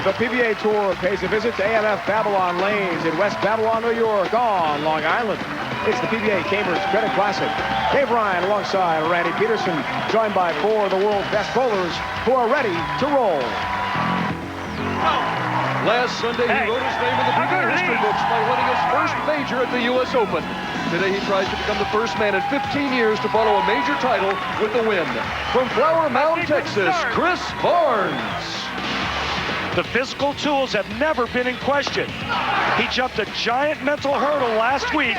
The PBA Tour pays a visit to AMF Babylon Lanes in West Babylon, New York on Long Island. It's the PBA Cambridge Credit Classic. Dave Ryan alongside Randy Peterson, joined by 4 of the world's best bowlers who are ready to roll. Last Sunday, he wrote his name in the PBA history books by winning his first major at the U.S. Open. Today, he tries to become the first man in 15 years to follow a major title with the win. From Flower Mound, Texas, Chris Barnes. The physical tools have never been in question. He jumped a giant mental hurdle last week,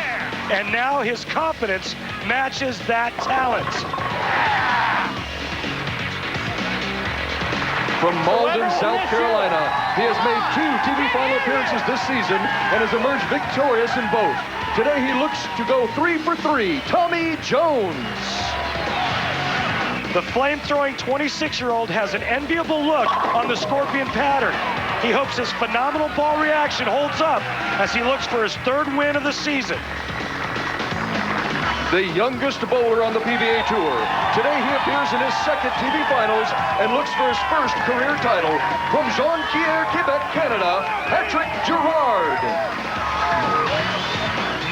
and now his confidence matches that talent. From Malden, South Carolina, he has made 2 TV final appearances this season and has emerged victorious in both. Today he looks to go 3 for 3, Tommy Jones. The flame-throwing 26-year-old has an enviable look on the scorpion pattern. He hopes his phenomenal ball reaction holds up as he looks for his 3rd win of the season. The youngest bowler on the PBA Tour. Today he appears in his 2nd TV Finals and looks for his 1st career title. From Jonquière, Quebec, Canada, Patrick Girard.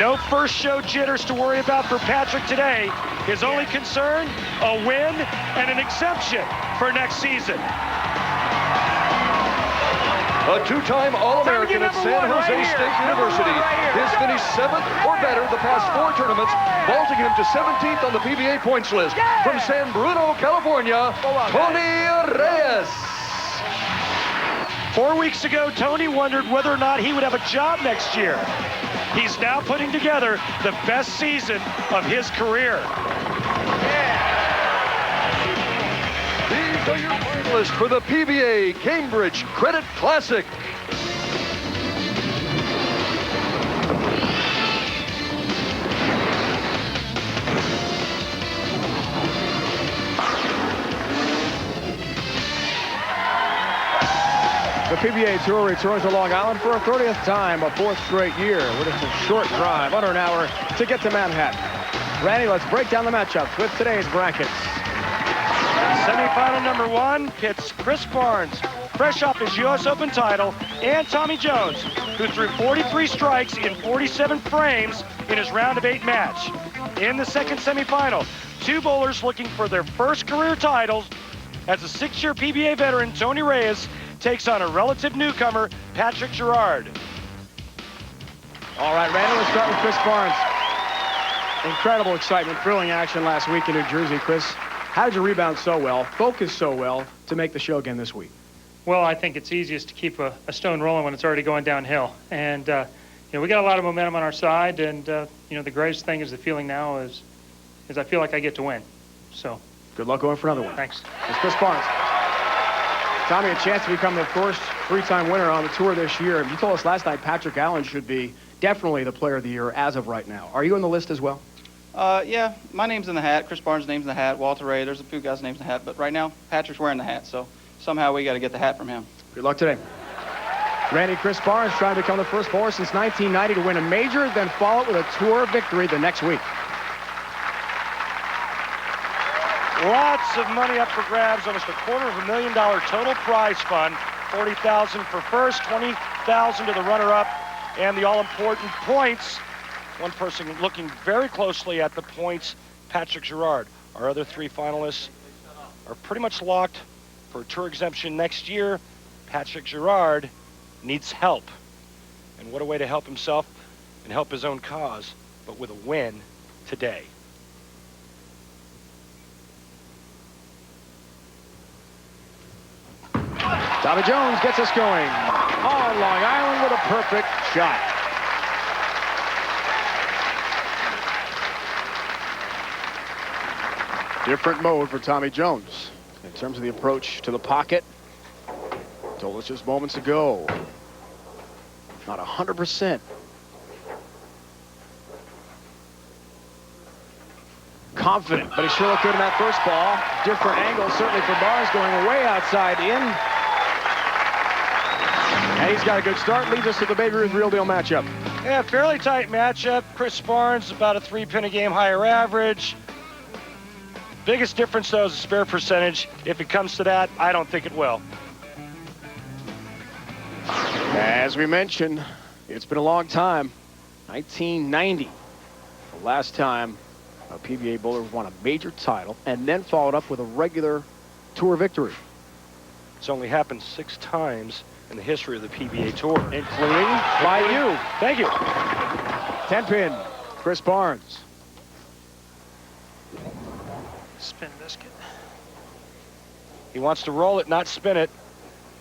No first show jitters to worry about for Patrick today. His only concern, a win and an exemption for next season. A 2-time All-American at San Jose State University. He's finished 7th or better the past 4 tournaments, vaulting him to 17th on the PBA points list. From San Bruno, California, Tony Reyes. 4 weeks ago, Tony wondered whether or not he would have a job next year. He's now putting together the best season of his career. These are your finalists for the PBA Cambridge Credit Classic. The PBA Tour returns to Long Island for a 30th time, a 4th straight year, with a short drive, under an hour, to get to Manhattan. Randy, let's break down the matchups with today's brackets. Semifinal number 1 pits Chris Barnes, fresh off his U.S. Open title, and Tommy Jones, who threw 43 strikes in 47 frames in his round of 8 match. In the 2nd semifinal, 2 bowlers looking for their first career titles, as a 6-year PBA veteran, Tony Reyes, takes on a relative newcomer, Patrick Girard. All right, Randy, let's start with Chris Barnes. Incredible excitement, thrilling action last week in New Jersey. Chris, how did you rebound so well, focus so well, to make the show again this week? Well, I think it's easiest to keep a stone rolling when it's already going downhill. And, we got a lot of momentum on our side, and, the greatest thing is the feeling now is I feel like I get to win. So. Good luck going for another one. Thanks. It's Chris Barnes. Tommy, a chance to become the first 3-time winner on the tour this year. You told us last night Patrick Allen should be definitely the player of the year as of right now. Are you on the list as well? Yeah, my name's in the hat. Chris Barnes' name's in the hat. Walter Ray, there's a few guys' names in the hat. But right now, Patrick's wearing the hat, so somehow we got to get the hat from him. Good luck today. Randy, Chris Barnes trying to become the first bowler since 1990 to win a major, then follow it with a tour victory the next week. Lots of money up for grabs, almost $250,000 total prize fund. $40,000 for first, $20,000 to the runner-up, and the all-important points. One person looking very closely at the points, Patrick Girard. Our other 3 finalists are pretty much locked for a tour exemption next year. Patrick Girard needs help. And what a way to help himself and help his own cause, but with a win today. Tommy Jones gets us going on Long Island with a perfect shot. Different mode for Tommy Jones in terms of the approach to the pocket. Told us just moments ago. Not 100%. Confident, but he sure looked good in that first ball. Different angle, certainly for Barnes, going way outside in. And he's got a good start. Leads us to the Baby Ruth Real Deal matchup. Yeah, fairly tight matchup. Chris Barnes, about a 3-pin a game higher average. Biggest difference, though, is the spare percentage. If it comes to that, I don't think it will. As we mentioned, it's been a long time. 1990, the last time a PBA bowler won a major title and then followed up with a regular tour victory. It's only happened 6 times in the history of the PBA Tour. Including by you. Thank you. 10-pin, Chris Barnes. Spin biscuit. He wants to roll it, not spin it.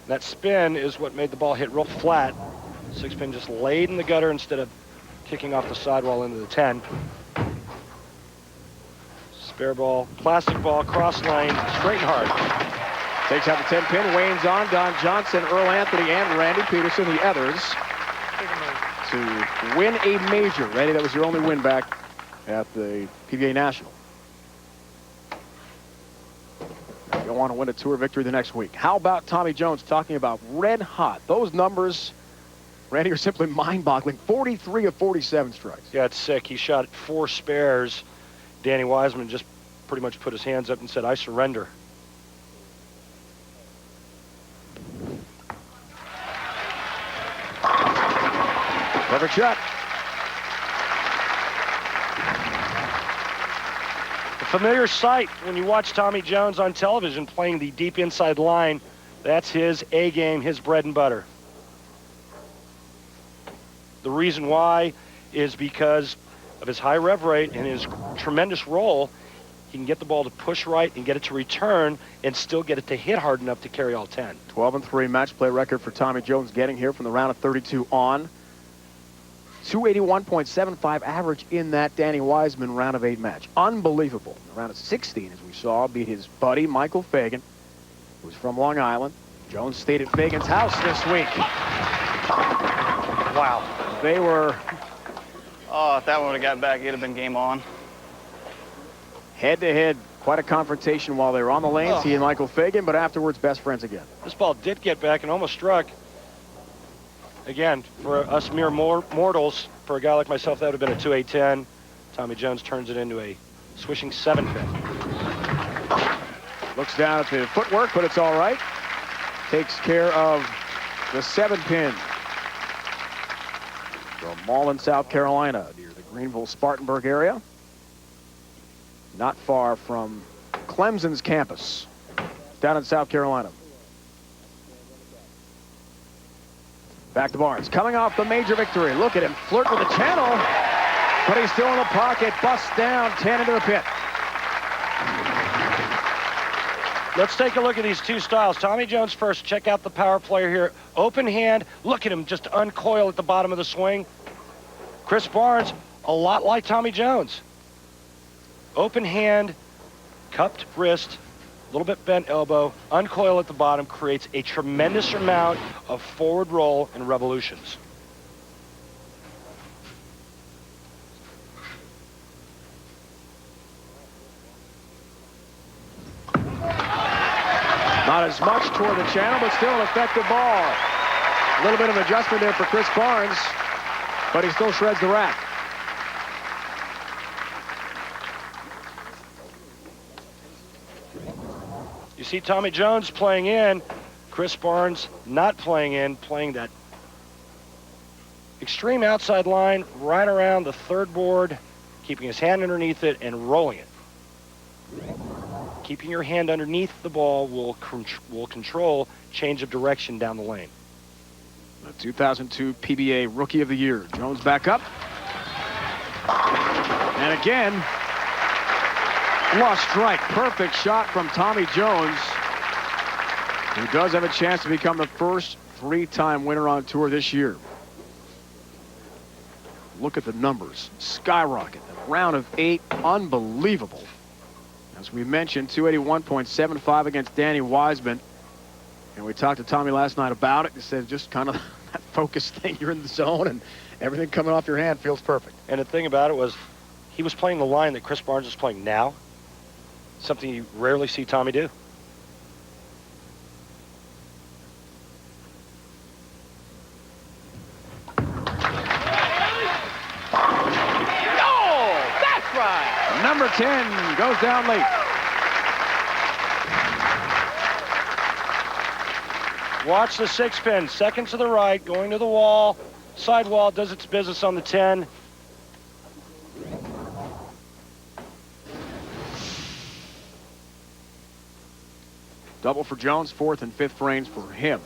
That spin is what made the ball hit real flat. 6-pin just laid in the gutter instead of kicking off the sidewall into the 10. Spare ball, plastic ball, cross lane, straight and hard. Takes out the 10-pin, wanes on. Don Johnson, Earl Anthony, and Randy Peterson, the others, to win a major. Randy, that was your only win back at the PBA National. You'll want to win a tour victory the next week. How about Tommy Jones talking about red hot? Those numbers, Randy, are simply mind-boggling. 43 of 47 strikes. Yeah, it's sick. He shot 4 spares. Danny Wiseman just pretty much put his hands up and said, "I surrender." Perfect shot. A familiar sight when you watch Tommy Jones on television playing the deep inside line. That's his A game, his bread and butter. The reason why is because of his high rev rate and his tremendous roll. He can get the ball to push right and get it to return and still get it to hit hard enough to carry all 10. 12-3 match play record for Tommy Jones getting here from the round of 32 on. 281.75 average in that Danny Wiseman round of 8 match. Unbelievable. The round of 16, as we saw, beat his buddy Michael Fagan, who's from Long Island. Jones stayed at Fagan's house this week. Wow. They were Oh, if that one would have got back, it'd have been game on. head-to-head. Quite a confrontation while they were on the lanes, he and Michael Fagan, but afterwards best friends again. This ball did get back and almost struck. Again, for us mere mortals, for a guy like myself, that would have been a 2-8-10. Tommy Jones turns it into a swishing 7-pin. Looks down at the footwork, but it's all right. Takes care of the 7-pin. From Mullen, South Carolina, near the Greenville-Spartanburg area. Not far from Clemson's campus, down in South Carolina. Back to Barnes, coming off the major victory. Look at him flirt with the channel, but he's still in the pocket. Busts down, 10 into the pit. Let's take a look at these two styles. Tommy Jones first. Check out the power player here. Open hand. Look at him just uncoil at the bottom of the swing. Chris Barnes, a lot like Tommy Jones. Open hand, cupped wrist, a little bit bent elbow, uncoil at the bottom, creates a tremendous amount of forward roll and revolutions. Not as much toward the channel, but still an effective ball. A little bit of adjustment there for Chris Barnes, but he still shreds the rack. You see Tommy Jones playing in, Chris Barnes not playing in, playing that extreme outside line right around the third board, keeping his hand underneath it and rolling it. Keeping your hand underneath the ball will control change of direction down the lane. The 2002 PBA Rookie of the Year. Jones back up. And again, lost strike. Perfect shot from Tommy Jones, who does have a chance to become the first 3-time winner on tour this year. Look at the numbers. Skyrocket. Round of 8. Unbelievable. As we mentioned, 281.75 against Danny Wiseman. And we talked to Tommy last night about it. He said just kind of that focus thing. You're in the zone and everything coming off your hand feels perfect. And the thing about it was he was playing the line that Chris Barnes is playing now. Something you rarely see Tommy do. Number 10 goes down late. Watch the 6-pin. Second to the right, going to the wall. Sidewall does its business on the 10. Double for Jones, 4th and 5th frames for him.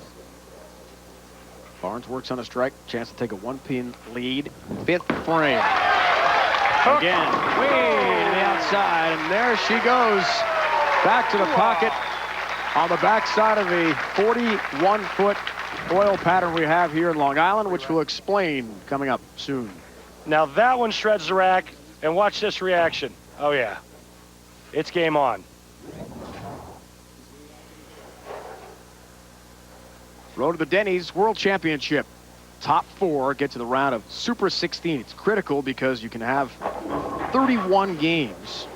Barnes works on a strike, chance to take a 1-pin lead. 5th frame. Again, way to the outside, and there she goes. Back to the pocket on the backside of the 41-foot oil pattern we have here in Long Island, which we'll explain coming up soon. Now that one shreds the rack, and watch this reaction. Oh yeah, it's game on. Road to the Denny's World Championship. Top 4 get to the round of Super 16. It's critical because you can have 31 games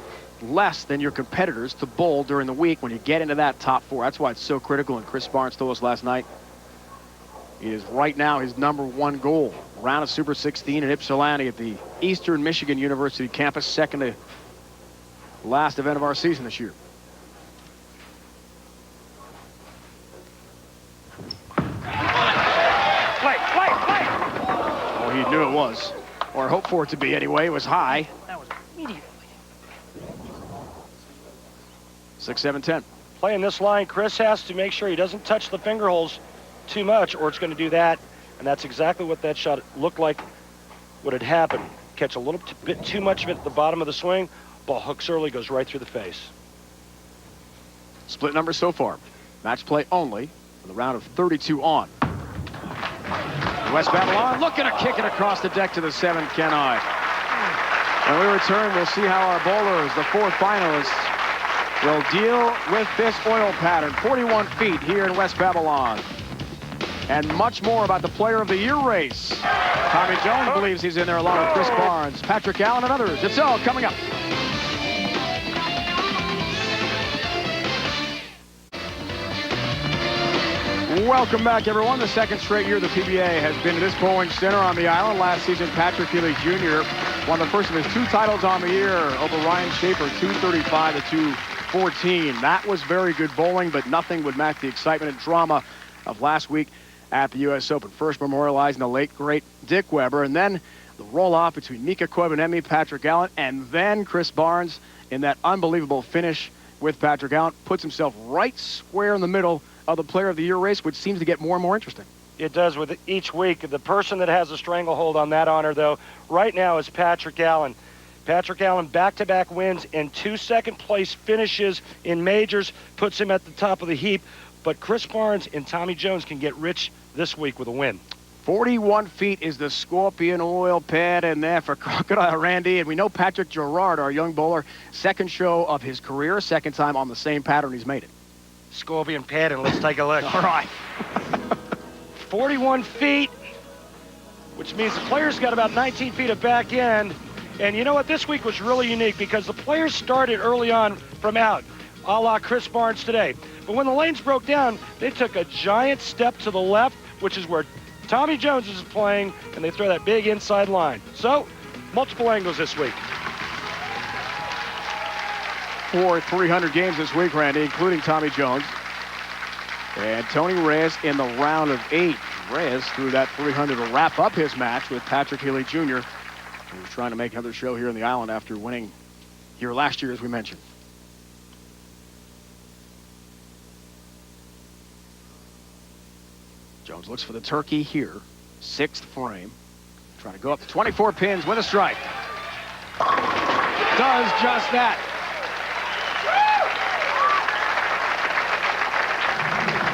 less than your competitors to bowl during the week when you get into that top 4. That's why it's so critical, and Chris Barnes told us last night it is right now his #1 goal. Round of Super 16 in Ypsilanti at the Eastern Michigan University campus, second to last event of our season this year. Oh, he knew it was, or hoped for it to be anyway. It was high. That was immediately. 6, 7, 10. Playing this line, Chris has to make sure he doesn't touch the finger holes too much, or it's going to do that. And that's exactly what that shot looked like would have happened. Catch a little bit too much of it at the bottom of the swing. Ball hooks early, goes right through the face. Split numbers so far. Match play only for the round of 32 on. West Babylon looking to kick it across the deck to the 7, Ken I. When we return, we'll see how our bowlers, the 4 finalists, will deal with this oil pattern. 41 feet here in West Babylon. And much more about the Player of the Year race. Tommy Jones believes he's in there along with Chris Barnes, Patrick Allen, and others. It's all coming up. Welcome back, everyone. The second straight year the PBA has been to this bowling center on the island. Last season, Patrick Healy Jr. won the first of his 2 titles on the year over Ryan Schaefer, 235 to 214. That was very good bowling, but nothing would match the excitement and drama of last week at the U.S. Open. First memorializing the late, great Dick Weber, and then the roll-off between Mika Koivuniemen, Patrick Allen, and then Chris Barnes in that unbelievable finish with Patrick Allen. Puts himself right square in the middle of the Player of the Year race, which seems to get more and more interesting. It does with each week. The person that has a stranglehold on that honor, though, right now is Patrick Allen. Patrick Allen, back-to-back wins and 2 second-place finishes in majors, puts him at the top of the heap. But Chris Barnes and Tommy Jones can get rich this week with a win. 41 feet is the Scorpion oil pad in there for Crocodile Randy. And we know Patrick Girard, our young bowler, second show of his career, second time on the same pattern he's made it. Scorpion pad, and let's take a look. All right. 41 feet, which means the players got about 19 feet of back end. And you know what? This week was really unique because the players started early on from out, a la Chris Barnes today. But when the lanes broke down, they took a giant step to the left, which is where Tommy Jones is playing, and they throw that big inside line. So, multiple angles this week. For 300 games this week, Randy, including Tommy Jones. And Tony Reyes in the round of 8. Reyes threw that 300 to wrap up his match with Patrick Healy Jr., who was trying to make another show here in the island after winning here last year, as we mentioned. Jones looks for the turkey here. 6th frame. Trying to go up to 24 pins with a strike. Does just that.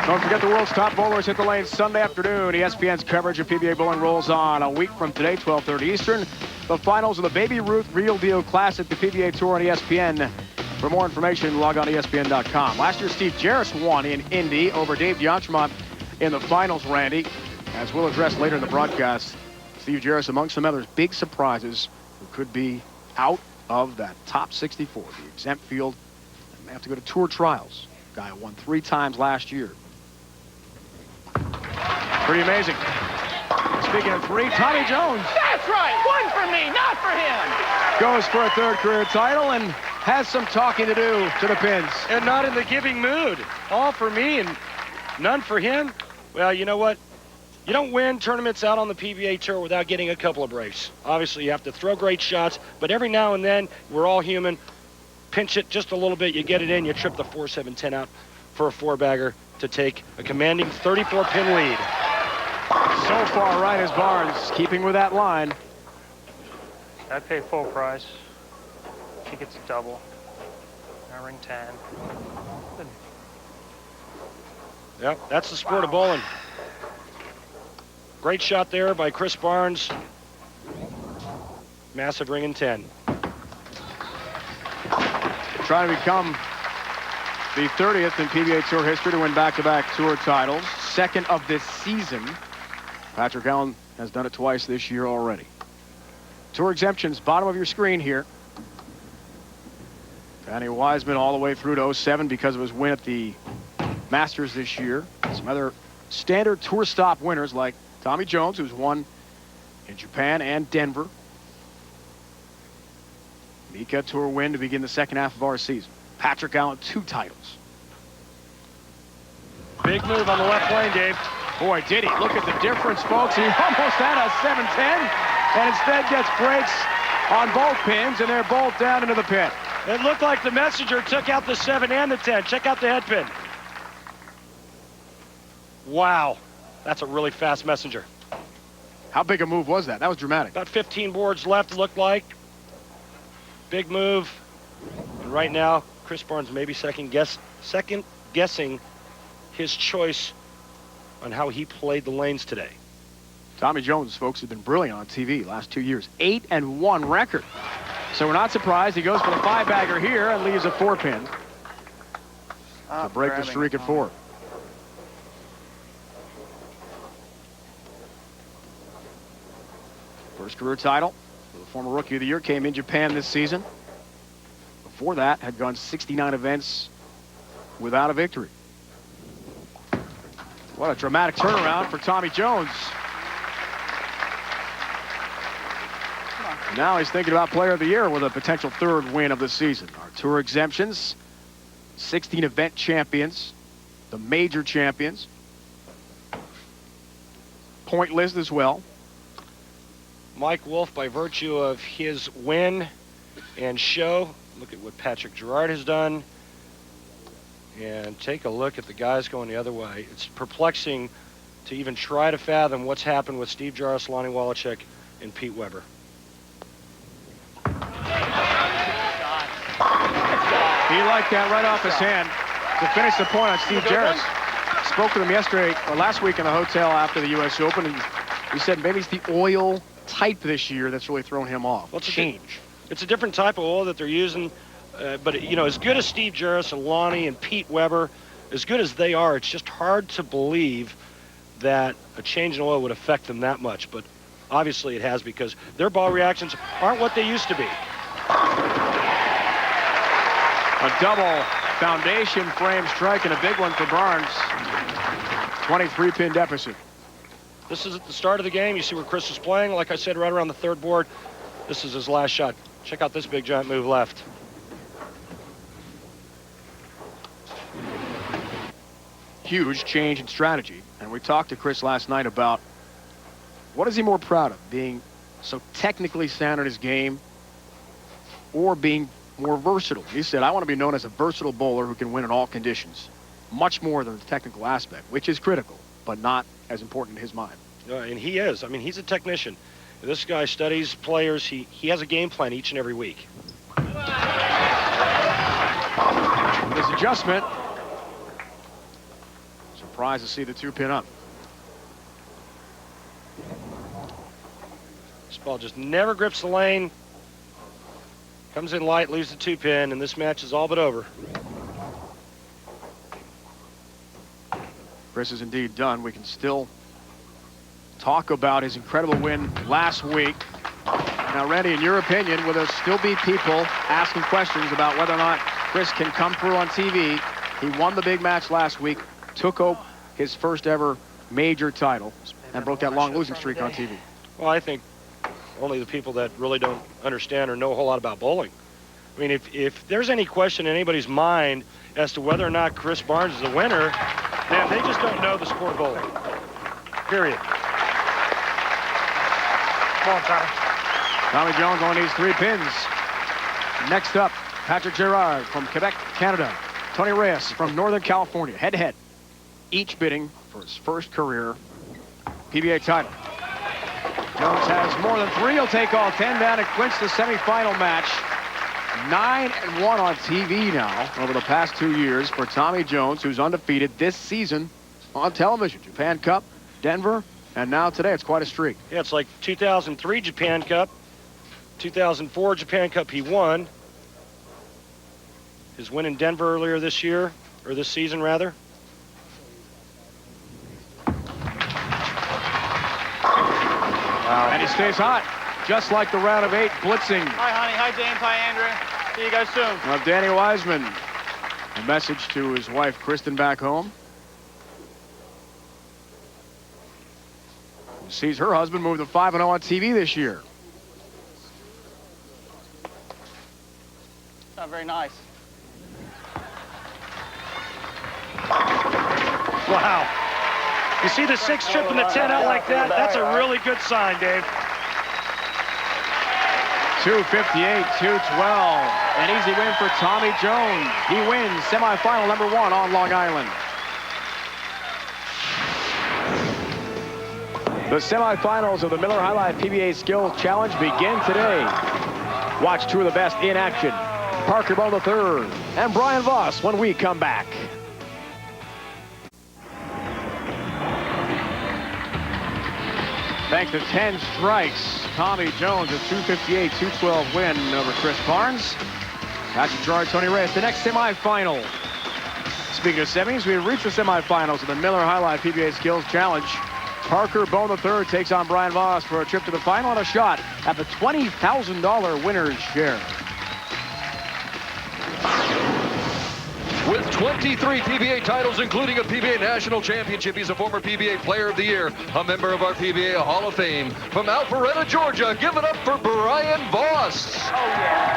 Don't forget the world's top bowlers hit the lanes Sunday afternoon. ESPN's coverage of PBA bowling rolls on. A week from today, 12:30 Eastern, the finals of the Baby Ruth Real Deal Classic, the PBA Tour on ESPN. For more information, log on to ESPN.com. Last year, Steve Jarris won in Indy over Dave DeAntremont in the finals, Randy. As we'll address later in the broadcast, Steve Jarris, among some others, big surprises who could be out of that top 64, the exempt field, and may have to go to tour trials. Guy who won 3 times last year. Pretty amazing. Speaking of 3, Tommy Jones. That's right. 1 for me, not for him. Goes for a 3rd career title and has some talking to do to the pins. And not in the giving mood. All for me and none for him. Well, you know what? You don't win tournaments out on the PBA Tour without getting a couple of breaks. Obviously, you have to throw great shots, but every now and then, we're all human. Pinch it just a little bit, you get it in, you trip the 4-7-10 out for a 4-bagger to take a commanding 34-pin lead. So far right is Barnes, keeping with that line. I'd pay full price. She gets a double. Now ring 10. Good. Yep, that's the sport of bowling. Great shot there by Chris Barnes. Massive ring in 10. Trying to become the 30th in PBA Tour history to win back-to-back tour titles. Second of this season. Patrick Allen has done it twice this year already. Tour exemptions, bottom of your screen here. Danny Wiseman all the way through to 07 because of his win at the Masters this year. Some other standard tour stop winners like Tommy Jones, who's won in Japan and Denver. Mika Tour win to begin the second half of our season. Patrick Allen, 2 titles. Big move on the left lane, Dave. Boy, did he. Look at the difference, folks. He almost had a 7-10 and instead gets breaks on both pins, and they're both down into the pit. It looked like the messenger took out the 7 and the 10. Check out the head pin. Wow. That's a really fast messenger. How big a move was that? That was dramatic. About 15 boards left, it looked like. Big move. And right now, Chris Barnes maybe second guessing his choice on how he played the lanes today. Tommy Jones, folks, has been brilliant on TV last 2 years. 8-1 record. So we're not surprised he goes for the 5-bagger here and leaves a 4-pin to break the streak at 4. First career title for the former Rookie of the Year came in Japan this season. Before that, had gone 69 events without a victory. What a dramatic turnaround for Tommy Jones. Now he's thinking about Player of the Year with a potential 3rd win of the season. Our tour exemptions, 16 event champions, the major champions. Point list as well. Mike Wolf, by virtue of his win and show, look at what Patrick Girard has done. And take a look at the guys going the other way. It's perplexing to even try to fathom what's happened with Steve Jarvis, Lonnie Wallachek, and Pete Weber. He liked that right off his hand to finish the point on Steve Jarvis. Spoke with him yesterday or last week in the hotel after the U.S. Open, and he said maybe it's the oil type this year that's really thrown him off. Well, Change. It's a different type of oil that they're using. But, you know, as good as Steve Jarvis and Lonnie and Pete Weber, as good as they are, it's just hard to believe that a change in oil would affect them that much. But obviously it has, because their ball reactions aren't what they used to be. A double foundation frame strike and a big one for Barnes. 23-pin deficit. This is at the start of the game. You see where Chris is playing. Like I said, right around the 3rd board. This is his last shot. Check out this big giant move left. Huge change in strategy. And we talked to Chris last night about what is he more proud of, being so technically sound in his game or being more versatile. He said, I want to be known as a versatile bowler who can win in all conditions, much more than the technical aspect, which is critical, but not as important in his mind. And he is. I mean, he's a technician. This guy studies players. He has a game plan each and every week. This adjustment. Surprised to see the 2-pin up. This ball just never grips the lane. Comes in light, leaves the 2-pin, and this match is all but over. Chris is indeed done. We can still talk about his incredible win last week. Now, Randy, in your opinion, will there still be people asking questions about whether or not Chris can come through on TV? He won the big match last week, took his first ever major title, and broke that long losing streak on TV. Well, I think only the people that really don't understand or know a whole lot about bowling. I mean, if there's any question in anybody's mind as to whether or not Chris Barnes is a winner, then they just don't know the sport of bowling. period. Come on, Tommy. Tommy Jones only needs 3 pins. Next up, Patrick Girard from Quebec, Canada. Tony Reyes from Northern California. Head-to-head. Each bidding for his first career PBA title. Jones has more than 3. He'll take all 10 down and clinch the semifinal match. 9-1 on TV now over the past 2 years for Tommy Jones, who's undefeated this season on television. Japan Cup, Denver, and now today. It's quite a streak. Yeah, it's like 2003 Japan Cup, 2004 Japan Cup he won. His win in Denver earlier this year, or this season rather. Wow. And he stays hot, just like the round of 8 blitzing. Hi, honey. Hi, James. Hi, Andrea. See you guys soon. Of Danny Wiseman. A message to his wife, Kristen, back home. Who sees her husband move to 5-0 on TV this year. Not very nice. Wow. You see the 6 stripping the 10 out like that? That's a really good sign, Dave. 258, 212. An easy win for Tommy Jones. He wins semifinal number 1 on Long Island. The semifinals of the Miller High Life PBA Skills Challenge begin today. Watch 2 of the best in action. Parker Bohn III and Brian Voss when we come back. Thanks to 10 strikes, Tommy Jones, a 258-212 win over Chris Barnes. Patrick Girard, Tony Reyes, the next semifinal. Speaking of semis, we reached the semifinals of the Miller High Life PBA Skills Challenge. Parker Bohn III takes on Brian Voss for a trip to the final and a shot at the $20,000 winner's share. With 23 PBA titles, including a PBA National Championship, he's a former PBA Player of the Year, a member of our PBA Hall of Fame. From Alpharetta, Georgia, give it up for Brian Voss. Oh, yeah.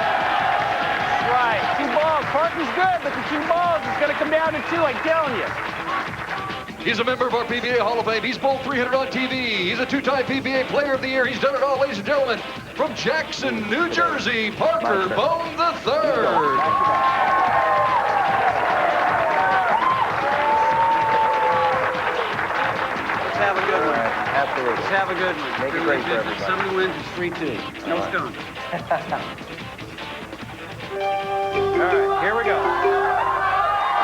That's right. 2 balls. Parker's good, but the 2 balls is going to come down to 2, I'm telling you. He's a member of our PBA Hall of Fame. He's bowled 300 on TV. He's a 2-time PBA Player of the Year. He's done it all, ladies and gentlemen. From Jackson, New Jersey, Parker Bohn III. Have a good one. Absolutely. Let's have a good one. Make it great for everybody. Somebody wins, it's 3-2. No, it's going. All right, here we go.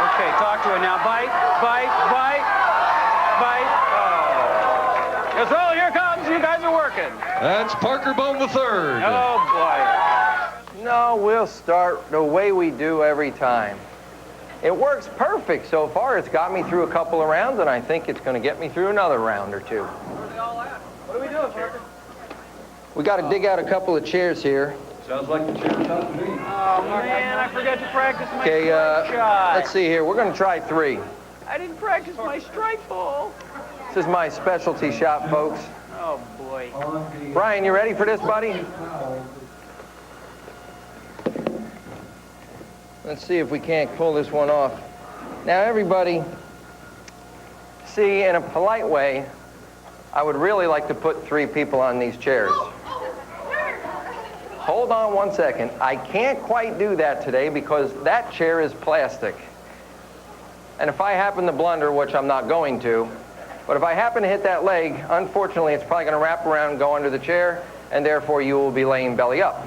Okay, talk to her now. Bite, bite, bite, bite. Oh. Yes, oh, here comes. You guys are working. That's Parker Bohn III. Oh, boy. No, we'll start the way we do every time. It works perfect so far. It's got me through a couple of rounds, and I think it's going to get me through another round or 2. Where are they all at? What are we doing, Parker? We got to dig out a couple of chairs here. Sounds like the chair's up to me. Oh, man, I forgot to practice my Okay, strike shot. let's see here. We're going to try 3. I didn't practice my strike ball. This is my specialty shot, folks. Oh, boy. Brian, you ready for this, buddy? Let's see if we can't pull this one off. Now, everybody, see, in a polite way, I would really like to put 3 people on these chairs. Hold on 1 second. I can't quite do that today because that chair is plastic. And if I happen to blunder, which I'm not going to, but if I happen to hit that leg, unfortunately, it's probably going to wrap around and go under the chair, and therefore you will be laying belly up.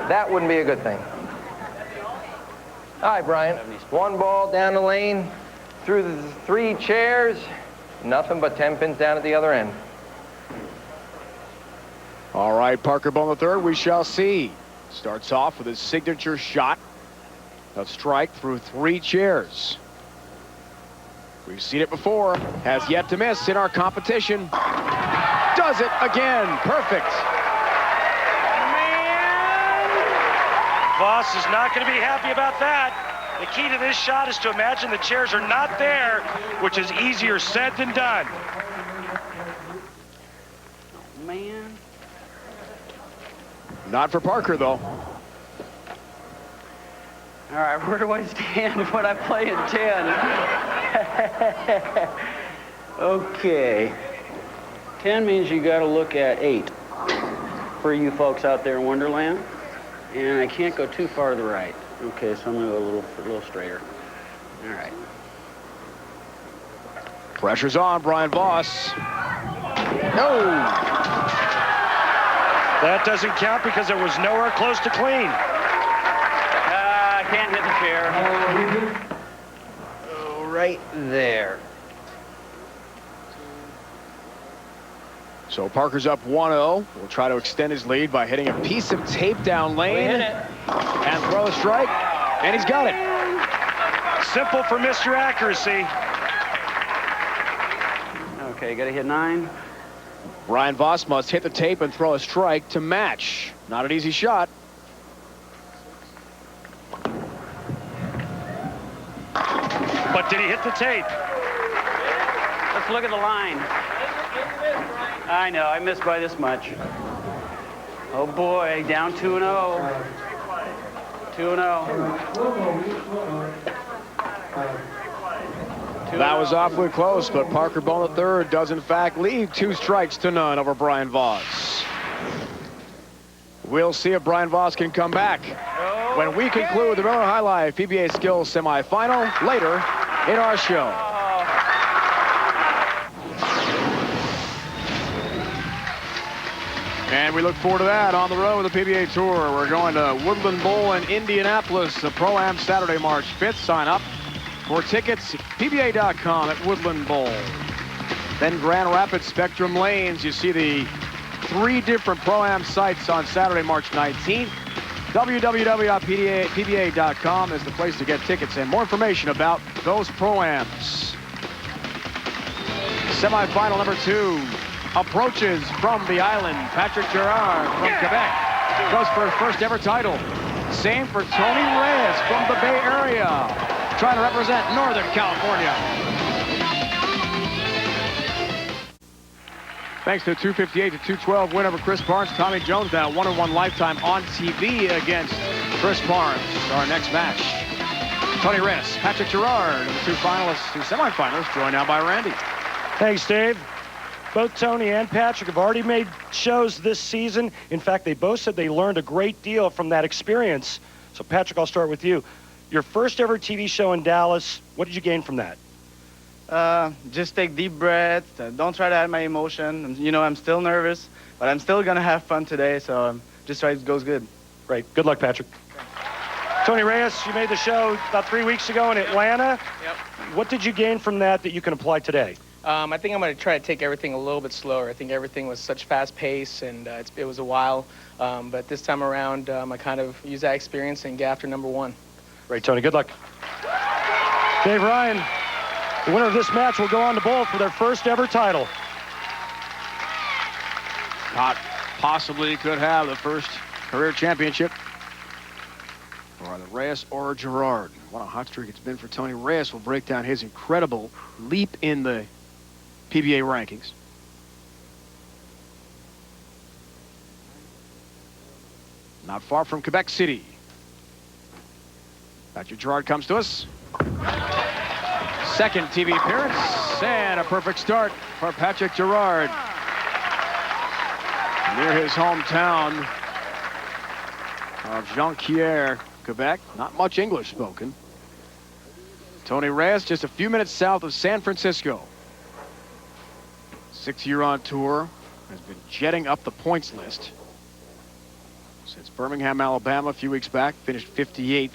That wouldn't be a good thing. All right, Brian. 1 ball down the lane, through the 3 chairs, nothing but 10 pins down at the other end. All right, Parker Bohn III, we shall see. Starts off with his signature shot. A strike through 3 chairs. We've seen it before. Has yet to miss in our competition. Does it again. Perfect. Voss is not going to be happy about that. The key to this shot is to imagine the chairs are not there, which is easier said than done. Oh, man. Not for Parker, though. All right, where do I stand when I play in 10? Okay. 10 means you got to look at 8 for you folks out there in Wonderland. And I can't go too far to the right. Okay, so I'm going to go a little straighter. All right. Pressure's on, Brian Voss. No. That doesn't count because it was nowhere close to clean. I can't hit the chair. Oh, right there. So Parker's up 1-0. Will try to extend his lead by hitting a piece of tape down lane and throw a strike, and he's got it. Simple for Mr. Accuracy. Okay, got to hit 9. Brian Voss must hit the tape and throw a strike to match. Not an easy shot. But did he hit the tape? Let's look at the line. I know, I missed by this much. Oh boy, down 2-0. 2-0. That was awfully close, but Parker Bohn III does in fact lead 2 strikes to none over Brian Voss. We'll see if Brian Voss can come back when we conclude the Miller High Life PBA Skills semifinal later in our show. And we look forward to that on the road with the PBA Tour. We're going to Woodland Bowl in Indianapolis, the Pro-Am Saturday, March 5th. Sign up for tickets at PBA.com at Woodland Bowl. Then Grand Rapids Spectrum Lanes. You see the 3 different Pro-Am sites on Saturday, March 19th. www.pba.com is the place to get tickets and more information about those Pro-Ams. Semifinal number 2 approaches from the island. Patrick Girard from Quebec goes for his first ever title. Same for Tony Reyes from the Bay Area, trying to represent Northern California. Thanks to a 258 to 212 win over Chris Barnes. Tommy Jones now 1-1 lifetime on TV against Chris Barnes. Our next match, Tony Reyes, Patrick Girard, the 2 finalists, 2 semifinalists, joined now by Randy. Thanks, Dave. Both Tony and Patrick have already made shows this season. In fact, they both said they learned a great deal from that experience. So, Patrick, I'll start with you. Your first ever TV show in Dallas, what did you gain from that? Just take deep breaths. Don't try to hide my emotion. You know, I'm still nervous, but I'm still going to have fun today, so just try it goes good. Great. Good luck, Patrick. Tony Reyes, you made the show about 3 weeks ago in Atlanta. Yep. What did you gain from that you can apply today? I think I'm going to try to take everything a little bit slower. I think everything was such fast pace, and it was a while. But this time around, I kind of use that experience and get after number 1. Great, Tony. Good luck. Dave Ryan, the winner of this match will go on to bowl for their first ever title. Not possibly could have the first career championship for either Reyes or Girard. What a hot streak it's been for Tony Reyes. Will break down his incredible leap in the PBA rankings. Not far from Quebec City. Patrick Girard comes to us. Second TV appearance and a perfect start for Patrick Girard. Near his hometown of Jonquière, Quebec. Not much English spoken. Tony Reyes just a few minutes south of San Francisco. 6th year on tour, has been jetting up the points list since Birmingham, Alabama a few weeks back, finished 58th.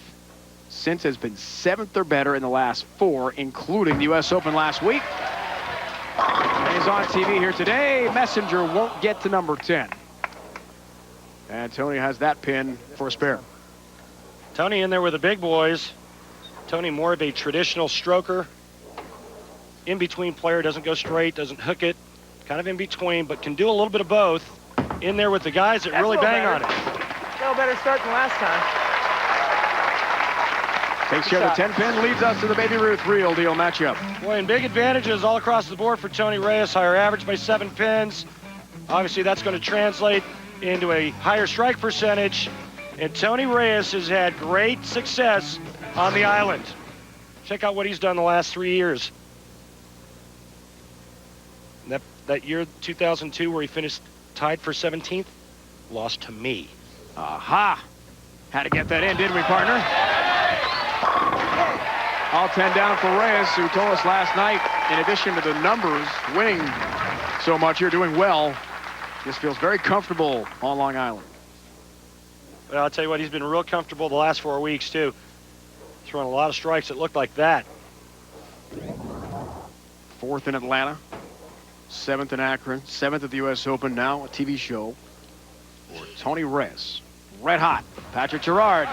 Since has been 7th or better in the last 4, including the U.S. Open last week. And he's on TV here today. Messenger won't get to number 10. And Tony has that pin for a spare. Tony in there with the big boys. Tony more of a traditional stroker. In-between player, doesn't go straight, doesn't hook it. Kind of in between, but can do a little bit of both. In there with the guys that really bang on it. Got a better start than last time. Takes care of the 10 pin, leads us to the Baby Ruth real deal matchup. Boy, and big advantages all across the board for Tony Reyes. Higher average by 7 pins. Obviously, that's going to translate into a higher strike percentage. And Tony Reyes has had great success on the island. Check out what he's done the last 3 years. that year, 2002, where he finished tied for 17th? Lost to me. Aha! Had to get that in, didn't we, partner? All 10 down for Reyes, who told us last night, in addition to the numbers, winning so much, you're doing well. This feels very comfortable on Long Island. Well, I'll tell you what, he's been real comfortable the last 4 weeks, too. Throwing a lot of strikes that looked like that. 4th in Atlanta, 7th in Akron, 7th at the U.S. Open, now a TV show for Tony Reyes. Red hot, Patrick Girard.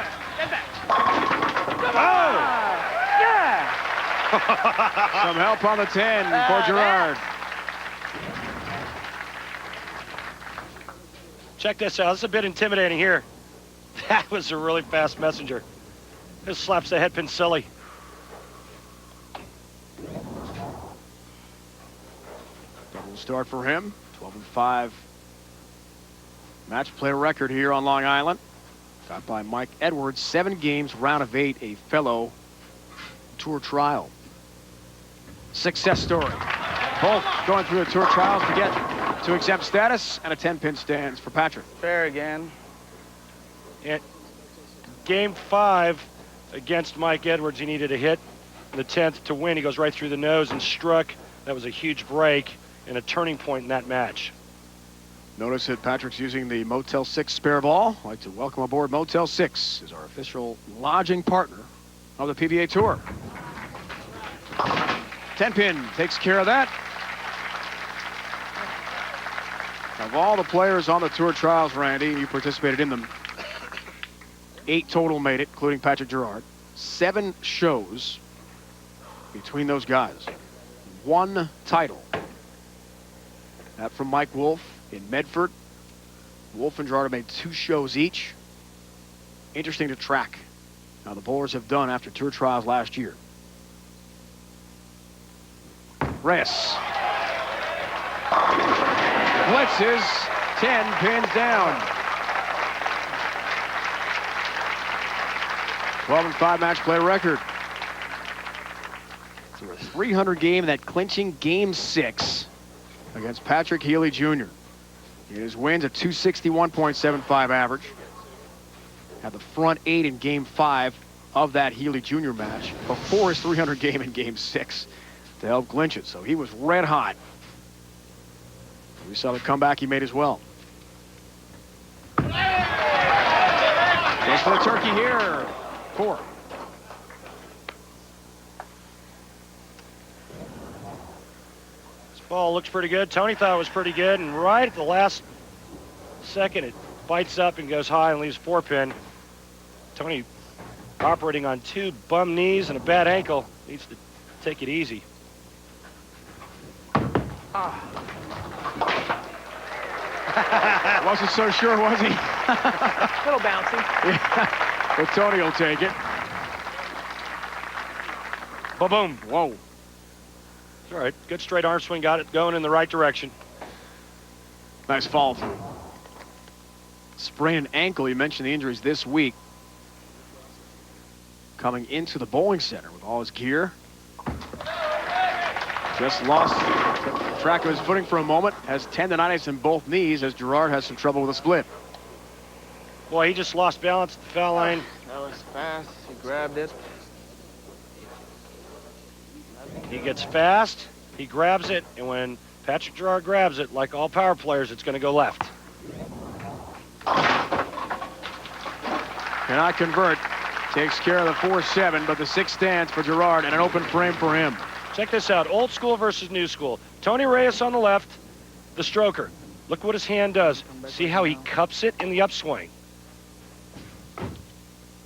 Oh! Yeah! Some help on the 10 for Girard. Check this out. This is a bit intimidating here. That was a really fast messenger. This slaps the headpin silly. Double start for him. 12-5 match play record here on Long Island. Got by Mike Edwards. 7 games, round of 8, a fellow tour trial. Success story. Both going through the tour trials to get to exempt status, and a 10-pin stands for Patrick. Fair again. At game 5 against Mike Edwards, he needed a hit. In the 10th to win, he goes right through the nose and struck. That was a huge break and a turning point in that match. Notice that Patrick's using the Motel 6 spare ball. I'd like to welcome aboard Motel 6 as our official lodging partner of the PBA Tour. 10-pin takes care of that. Of all the players on the tour trials, Randy, you participated in them. 8 total made it, including Patrick Girard. 7 shows between those guys. 1 title. That from Mike Wolf in Medford. Wolf and Girard have made 2 shows each. Interesting to track how the bowlers have done after tour trials last year. Reyes. Blitzes, 10 pins down. 12-5 match play record. Through a 300 game, that clinching game 6 against Patrick Healy Jr. In his wins, a 261.75 average. Had the front 8 in game 5 of that Healy Jr. match before his 300 game in game 6 to help clinch it. So he was red hot. We saw the comeback he made as well. Goes for the turkey here. 4. This ball looks pretty good. Tony thought it was pretty good, and right at the last second, it bites up and goes high and leaves 4-pin. Tony, operating on 2 bum knees and a bad ankle, needs to take it easy. Wasn't so sure, was he? A little bouncy. Yeah. But Tony will take it. Ba-boom. Whoa. It's all right. Good straight arm swing. Got it going in the right direction. Nice follow through. Sprained ankle. You mentioned the injuries this week. Coming into the bowling center with all his gear. Just lost track of his footing for a moment. Has tendonitis in both knees as Girard has some trouble with a split. Boy, he just lost balance at the foul line. That was fast. He grabbed it. He gets fast, he grabs it, and when Patrick Girard grabs it, like all power players, it's going to go left. Cannot convert. Takes care of the 4-7, but the 6 stands for Girard and an open frame for him. Check this out, old school versus new school. Tony Reyes on the left, the stroker. Look what his hand does. See how he cups it in the upswing.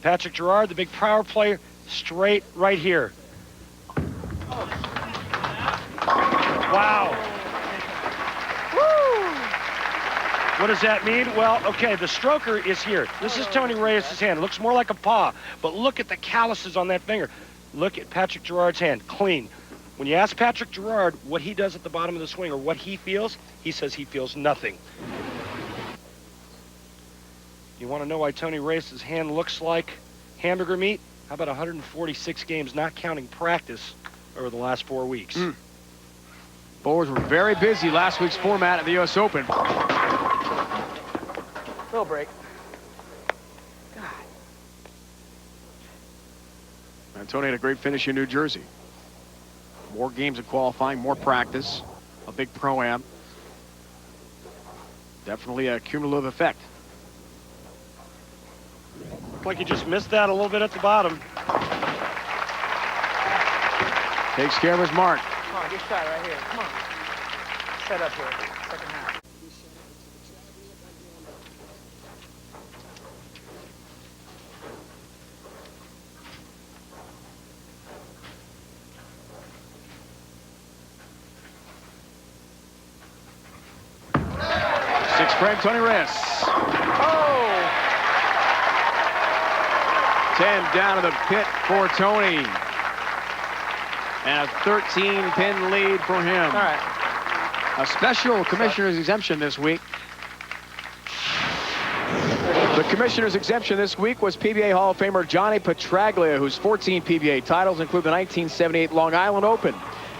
Patrick Girard, the big power player, straight right here. Wow. Woo! What does that mean? Well, okay, the stroker is here. This is Tony Reyes' hand. It looks more like a paw, but look at the calluses on that finger. Look at Patrick Girard's hand, clean. When you ask Patrick Girard what he does at the bottom of the swing or what he feels, he says he feels nothing. You want to know why Tony Reyes' hand looks like hamburger meat? How about 146 games, not counting practice, over the last 4 weeks? Bowlers were very busy last week's format at the U.S. Open. Little break. And Tony had a great finish in New Jersey. More games of qualifying, more practice, a big pro-am. Definitely a cumulative effect. Looked like he just missed that a little bit at the bottom. Takes care of his mark. Come on, good shot right here. Come on. Set up here. Second half. Sixth frame, Tony Reyes. Oh! 10 down to the pit for Tony. And a 13-pin lead for him. All right. A special commissioner's exemption this week. The commissioner's exemption this week was PBA Hall of Famer Johnny Petraglia, whose 14 PBA titles include the 1978 Long Island Open.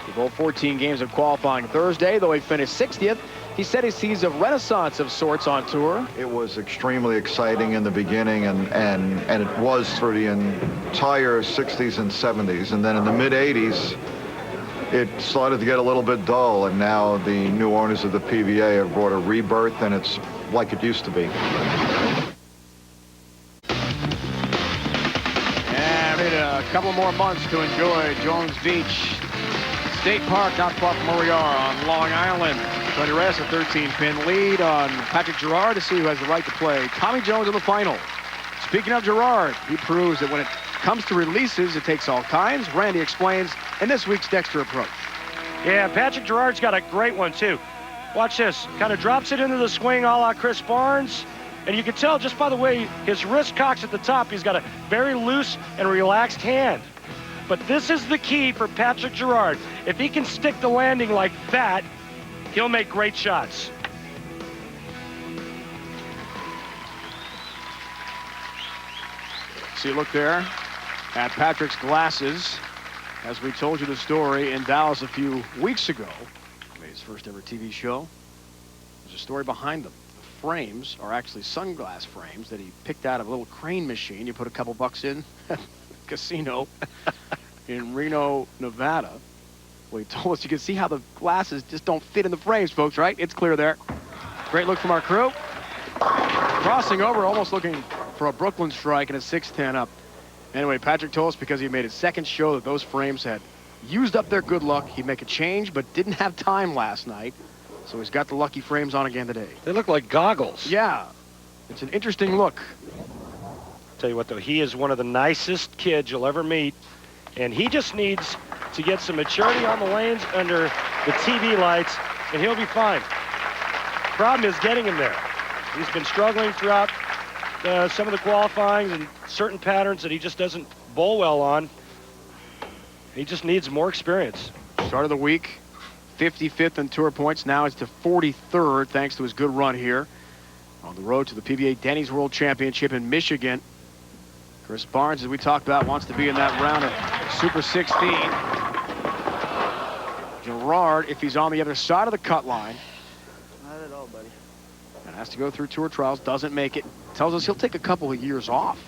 He bowled 14 games of qualifying Thursday, though he finished 60th. He said he sees a renaissance of sorts on tour. It was extremely exciting in the beginning, and it was for the entire 60s and 70s. And then in the mid-80s, it started to get a little bit dull, and now the new owners of the PBA have brought a rebirth, and it's like it used to be. And we need a couple more months to enjoy Jones Beach State Park, not far from where we are on Long Island. Tony Reyes, a 13-pin lead on Patrick Girard to see who has the right to play Tommy Jones in the final. Speaking of Girard, he proves that when it comes to releases, it takes all kinds. Randy explains in this week's Dexter Approach. Yeah, Patrick Girard's got a great one, too. Watch this. Kind of drops it into the swing a la Chris Barnes. And you can tell just by the way his wrist cocks at the top, he's got a very loose and relaxed hand. But this is the key for Patrick Girard. If he can stick the landing like that, he'll make great shots. See a look there at Patrick's glasses. As we told you the story in Dallas a few weeks ago, made his first ever TV show. There's a story behind them. The frames are actually sunglass frames that he picked out of a little crane machine. You put a couple bucks in, casino in Reno, Nevada. Well, he told us you can see how the glasses just don't fit in the frames, folks, right? It's clear there. Great look from our crew. Crossing over, almost looking for a Brooklyn strike and a 6-10 up. Anyway, Patrick told us because he made his second show that those frames had used up their good luck. He'd make a change, but didn't have time last night. So he's got the lucky frames on again today. They look like goggles. Yeah, it's an interesting look. Tell you what, though, he is one of the nicest kids you'll ever meet. And he just needs to get some maturity on the lanes under the TV lights, and he'll be fine. Problem is getting him there. He's been struggling throughout some of the qualifying and certain patterns that he just doesn't bowl well on. He just needs more experience. Start of the week, 55th in tour points. Now it's to 43rd thanks to his good run here. On the road to the PBA Denny's World Championship in Michigan. Chris Barnes, as we talked about, wants to be in that round of Super 16. Girard, if he's on the other side of the cut line. Not at all, buddy. And has to go through tour trials, doesn't make it. Tells us he'll take a couple of years off.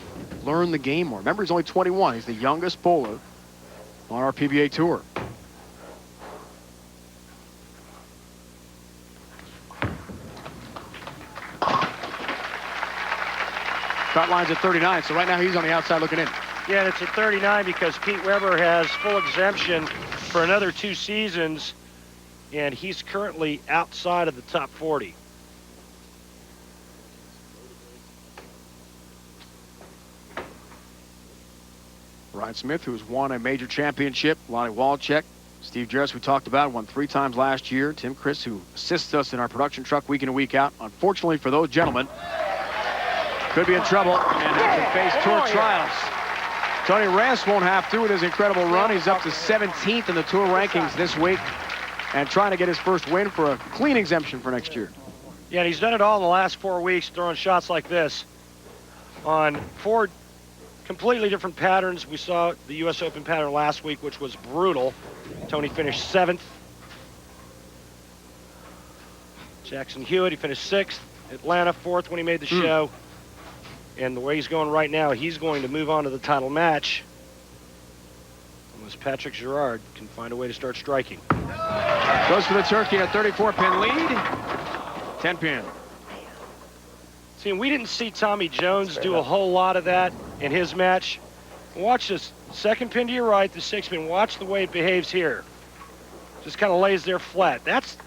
Learn the game more. Remember, he's only 21. He's the youngest bowler on our PBA tour. Cut line's at 39, so right now he's on the outside looking in. Yeah, and it's at 39 because Pete Weber has full exemption for another 2 seasons, and he's currently outside of the top 40. Ryan Smith, who's won a major championship. Lonnie Walczek, Steve Jarrett, we talked about, won 3 times last year. Tim Chris, who assists us in our production truck week in and week out. Unfortunately for those gentlemen, could be in trouble and have to face tour trials. Tony Reyes won't have to with his incredible run. He's up to 17th in the tour rankings this week and trying to get his first win for a clean exemption for next year. Yeah, and he's done it all in the last 4 weeks, throwing shots like this on 4 completely different patterns. We saw the U.S. Open pattern last week, which was brutal. Tony finished 7th. Jackson Hewitt, he finished 6th. Atlanta 4th when he made the show. And the way he's going right now, he's going to move on to the title match. Unless Patrick Girard can find a way to start striking. Goes for the turkey, a 34-pin lead. 10-pin. See, we didn't see Tommy Jones do a whole lot of that in his match. Watch this. 2nd pin to your right, the 6th pin. Watch the way it behaves here. Just kind of lays there flat. That's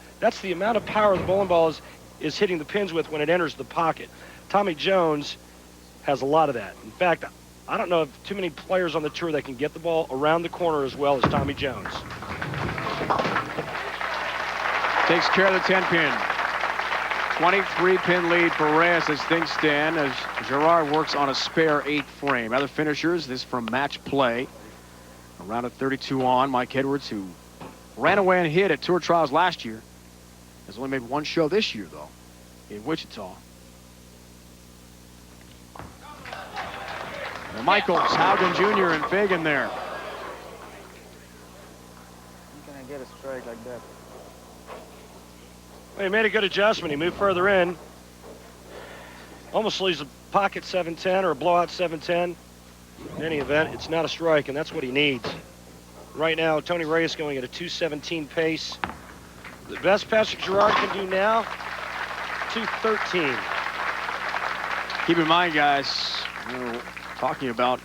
the amount of power the bowling ball is hitting the pins with when it enters the pocket. Tommy Jones has a lot of that. In fact, I don't know of too many players on the tour that can get the ball around the corner as well as Tommy Jones. Takes care of the 10-pin. 23-pin lead for Reyes as things stand, as Girard works on a spare 8 frame. Other finishers, this from match play. Around a 32 on, Mike Edwards, who ran away and hit at Tour Trials last year, has only made 1 show this year, though, in Wichita. And Michaels, Haugen Jr. and Fagan there. How can I get a strike like that? Well, he made a good adjustment. He moved further in. Almost leaves a pocket 710 or a blowout 710. In any event, it's not a strike, and that's what he needs. Right now, Tony Reyes going at a 217 pace. The best Patrick Girard can do now, 213. Keep in mind, guys, talking about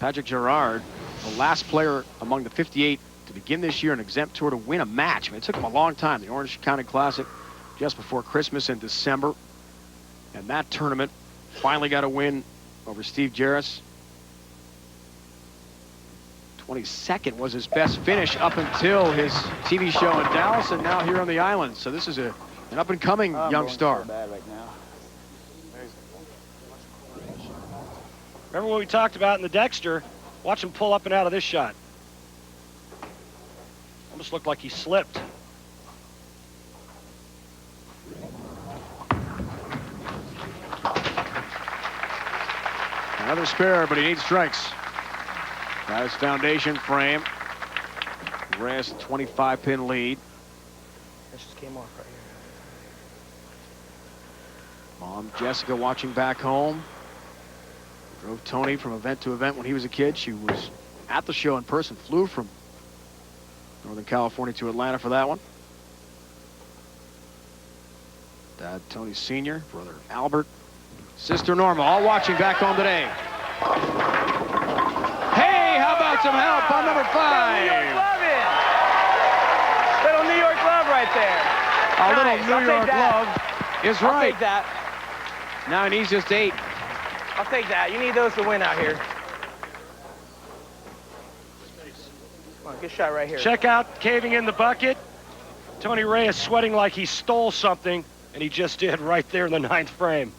Patrick Girard, the last player among the 58 to begin this year an exempt tour to win a match. I mean, it took him a long time. The Orange County Classic just before Christmas in December. And that tournament finally got a win over Steve Jarris. 22nd was his best finish up until his TV show in Dallas and now here on the island. So this is an up-and-coming young star. So bad right now. Remember what we talked about in the Dexter? Watch him pull up and out of this shot. Almost looked like he slipped. Another spare, but he needs strikes. Got his foundation frame. Reyes 25-pin lead. That just came off right here. Mom Jessica watching back home. Drove Tony from event to event when he was a kid. She was at the show in person, flew from Northern California to Atlanta for that one. Dad Tony Sr., brother Albert, sister Norma, all watching back home today. Hey, how about some help on number 5? New York love it. Little New York love right there. A Nice. little New York love is I'll right. take that. Now he needs just 8. I'll take that. You need those to win out here. Come on, good shot right here. Check out caving in the bucket. Tony Reyes sweating like he stole something, and he just did right there in the 9th frame.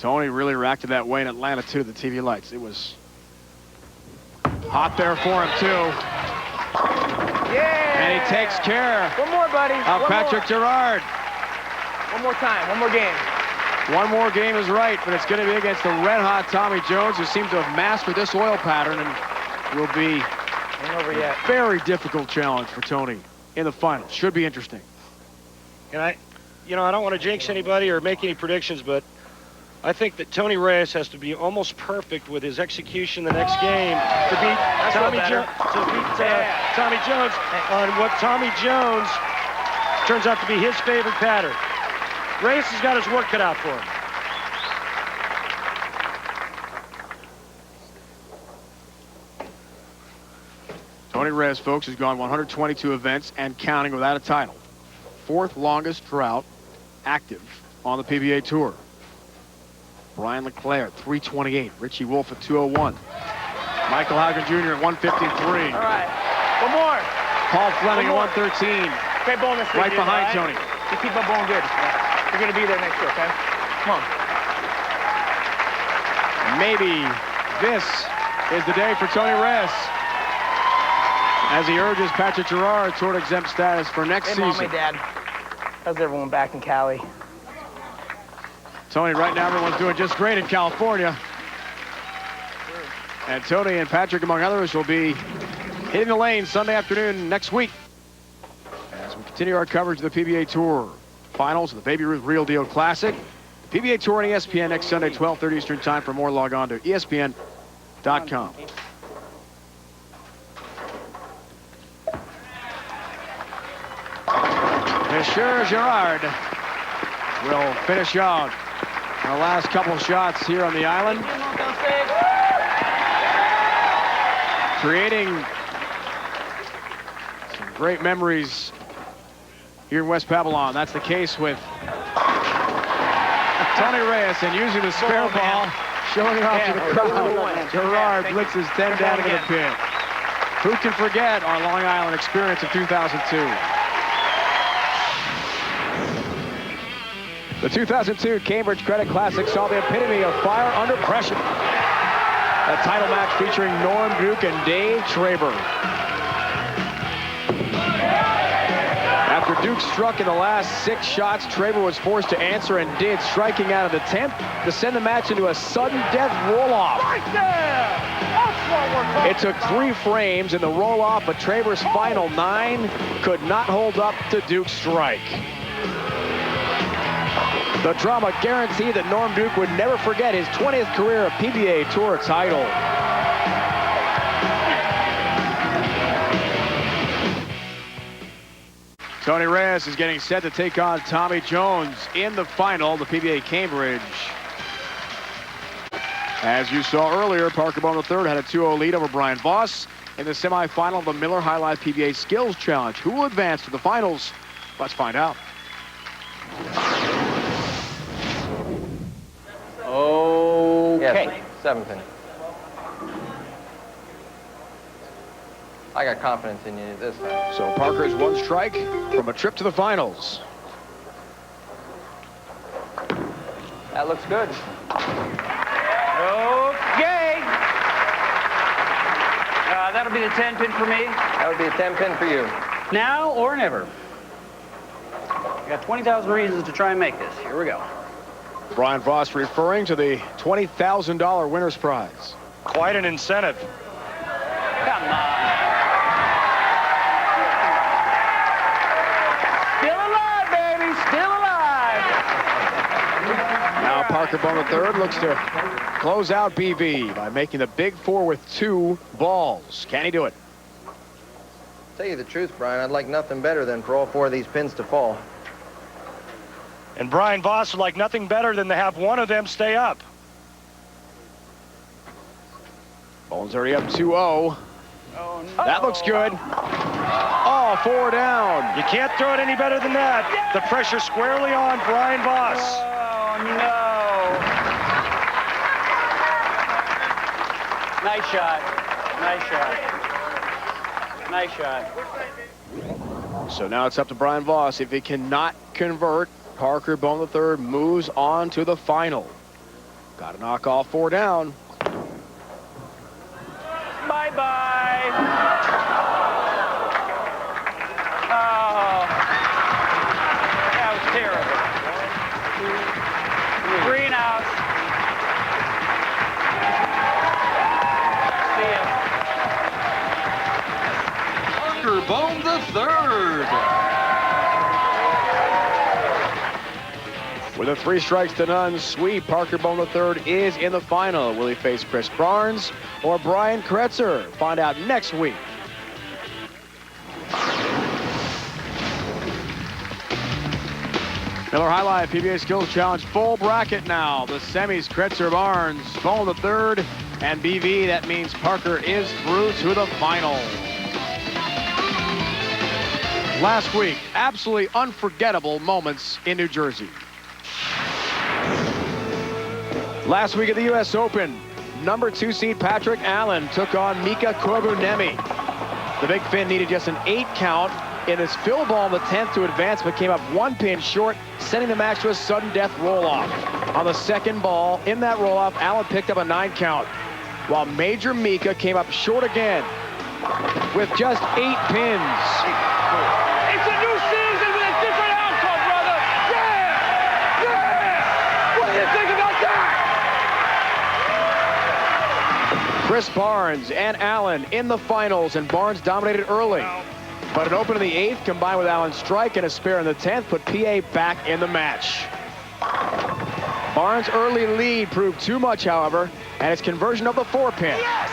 Tony really reacted that way in Atlanta, too, the TV lights. It was hot there for him, too. Yeah! And he takes care One more, buddy. of Patrick Girard. One more time. One more game. One more game is right, but it's going to be against the red-hot Tommy Jones, who seems to have mastered this oil pattern and will be Ain't over yet. a very difficult challenge for Tony in the finals. Should be interesting. And I don't want to jinx anybody or make any predictions, but I think that Tony Reyes has to be almost perfect with his execution the next game to beat Tommy Jones on what Tommy Jones turns out to be his favorite pattern. Reyes has got his work cut out for him. Tony Reyes, folks, has gone 122 events and counting without a title. 4th longest drought active on the PBA Tour. Brian Leclerc, 328. Richie Wolf at 201. Michael Haugen Jr. at 153. All right. One more. Paul Fleming at 113. Okay, Bohn, this Right week, behind all right? Tony. You keep up Bohn good. You're going to be there next year, okay? Come on. Maybe this is the day for Tony Reyes as he urges Patrick Girard toward exempt status for next Hey, Mom, season. hey, Dad. How's everyone back in Cali? Tony, right now everyone's doing just great in California. And Tony and Patrick, among others, will be hitting the lane Sunday afternoon next week. Continue our coverage of the PBA Tour Finals of the Baby Ruth Real Deal Classic. The PBA Tour on ESPN next Sunday, 12:30 Eastern Time. For more, log on to ESPN.com. Monsieur Girard will finish out our last couple shots here on the island. Creating some great memories here in West Babylon. That's the case with Tony Reyes, and using the spare ball, showing off to the crowd. Girard blitzes 10 down into the pin. Who can forget our Long Island experience of 2002? The 2002 Cambridge Credit Classic saw the epitome of fire under pressure. A title match featuring Norm Duke and Dave Traber. After Duke struck in the last 6 shots, Traber was forced to answer and did, striking out of the 10th to send the match into a sudden death roll-off. Right there! That's what we're talking It took 3 frames in the roll-off, but Traber's final 9 could not hold up to Duke's strike. The drama guaranteed that Norm Duke would never forget his 20th career PBA Tour title. Tony Reyes is getting set to take on Tommy Jones in the final, the PBA Cambridge. As you saw earlier, Parker Bohn III had a 2-0 lead over Brian Voss in the semifinal of the Miller High Life PBA Skills Challenge. Who will advance to the finals? Let's find out. Okay. Yes, 7 pin. I got confidence in you this time. So Parker's 1 strike from a trip to the finals. That looks good. Okay. That'll be the 10 pin for me. That would be a 10 pin for you. Now or never. I got 20,000 reasons to try and make this. Here we go. Brian Voss referring to the $20,000 winner's prize. Quite an incentive. Come on. Still alive, baby. Still alive. Now Parker Bohn III looks to close out BV by making the big 4 with 2 balls. Can he do it? Tell you the truth, Brian, I'd like nothing better than for all 4 of these pins to fall. And Brian Voss would like nothing better than to have one of them stay up. Bohn's already up 2-0. Oh, no. That looks good. Oh, 4 down. You can't throw it any better than that. The pressure squarely on Brian Voss. Oh, no. Nice shot. Nice shot. Nice shot. So now it's up to Brian Voss. If he cannot convert, Parker Bohn III moves on to the final. Got to knock all 4 down. Bye-bye. Oh, that was terrible. 3 and out. See ya. Parker Bohn III. With a 3-strikes-to-none sweep, Parker Bohn III is in the final. Will he face Chris Barnes or Brian Kretzer? Find out next week. Miller High Life PBA Skills Challenge full bracket now. The semis, Kretzer, Barnes, Bohn III, and BV. That means Parker is through to the final. Last week, absolutely unforgettable moments in New Jersey. Last week at the U.S. Open, number 2 seed Patrick Allen took on Mika Korbunemi. The Big Finn needed just an 8 count in his fill ball in the 10th to advance, but came up 1 pin short, sending the match to a sudden death roll-off. On the second ball, in that roll-off, Allen picked up a 9 count, while Major Mika came up short again with just 8 pins. It's a new season with a different outcome, brother. Yeah! Yeah! What do you think about that? Chris Barnes and Allen in the finals, and Barnes dominated early. But an open in the 8th combined with Allen's strike and a spare in the 10th put PA back in the match. Barnes' early lead proved too much, however, and his conversion of the 4-pin. Yes!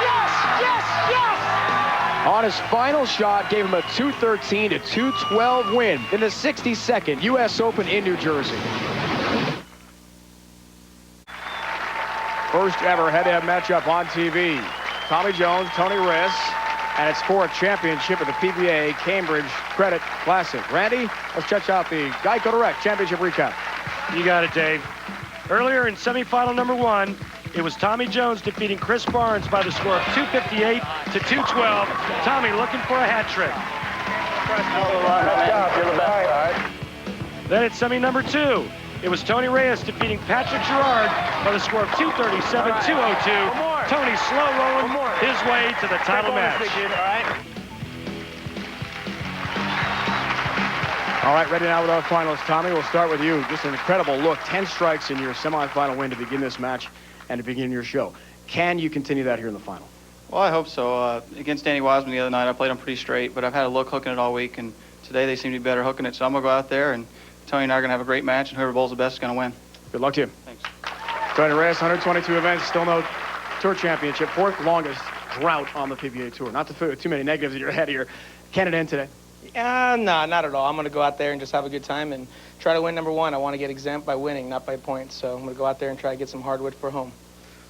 Yes! Yes! Yes! On his final shot, gave him a 213 to 212 win in the 62nd U.S. Open in New Jersey. First ever head-to-head matchup on TV. Tommy Jones, Tony Reyes, and it's for a championship of the PBA Cambridge Credit Classic. Randy, let's check out the Geico Direct Championship recap. You got it, Dave. Earlier in semifinal number 1, it was Tommy Jones defeating Chris Barnes by the score of 258 to 212. Tommy looking for a hat trick. Then at semi number 2, it was Tony Reyes defeating Patrick Girard by the score of 237-202. Tony slow rolling his way to the title match. All right, ready now with our finalists. Tommy, we'll start with you. Just an incredible look. 10 strikes in your semifinal win to begin this match and to begin your show. Can you continue that here in the final? Well, I hope so. Against Danny Wiseman the other night, I played him pretty straight, but I've had a look hooking it all week, and today they seem to be better hooking it. So I'm going to go out there, and Tony and I are going to have a great match, and whoever bowls the best is going to win. Good luck to you. Thanks. Tony Reyes, 122 events, still no tour championship. 4th longest drought on the PBA Tour. Not to put too many negatives in your head here. Can it end today? No, not at all. I'm going to go out there and just have a good time and try to win number 1. I want to get exempt by winning, not by points. So I'm going to go out there and try to get some hardwood for home.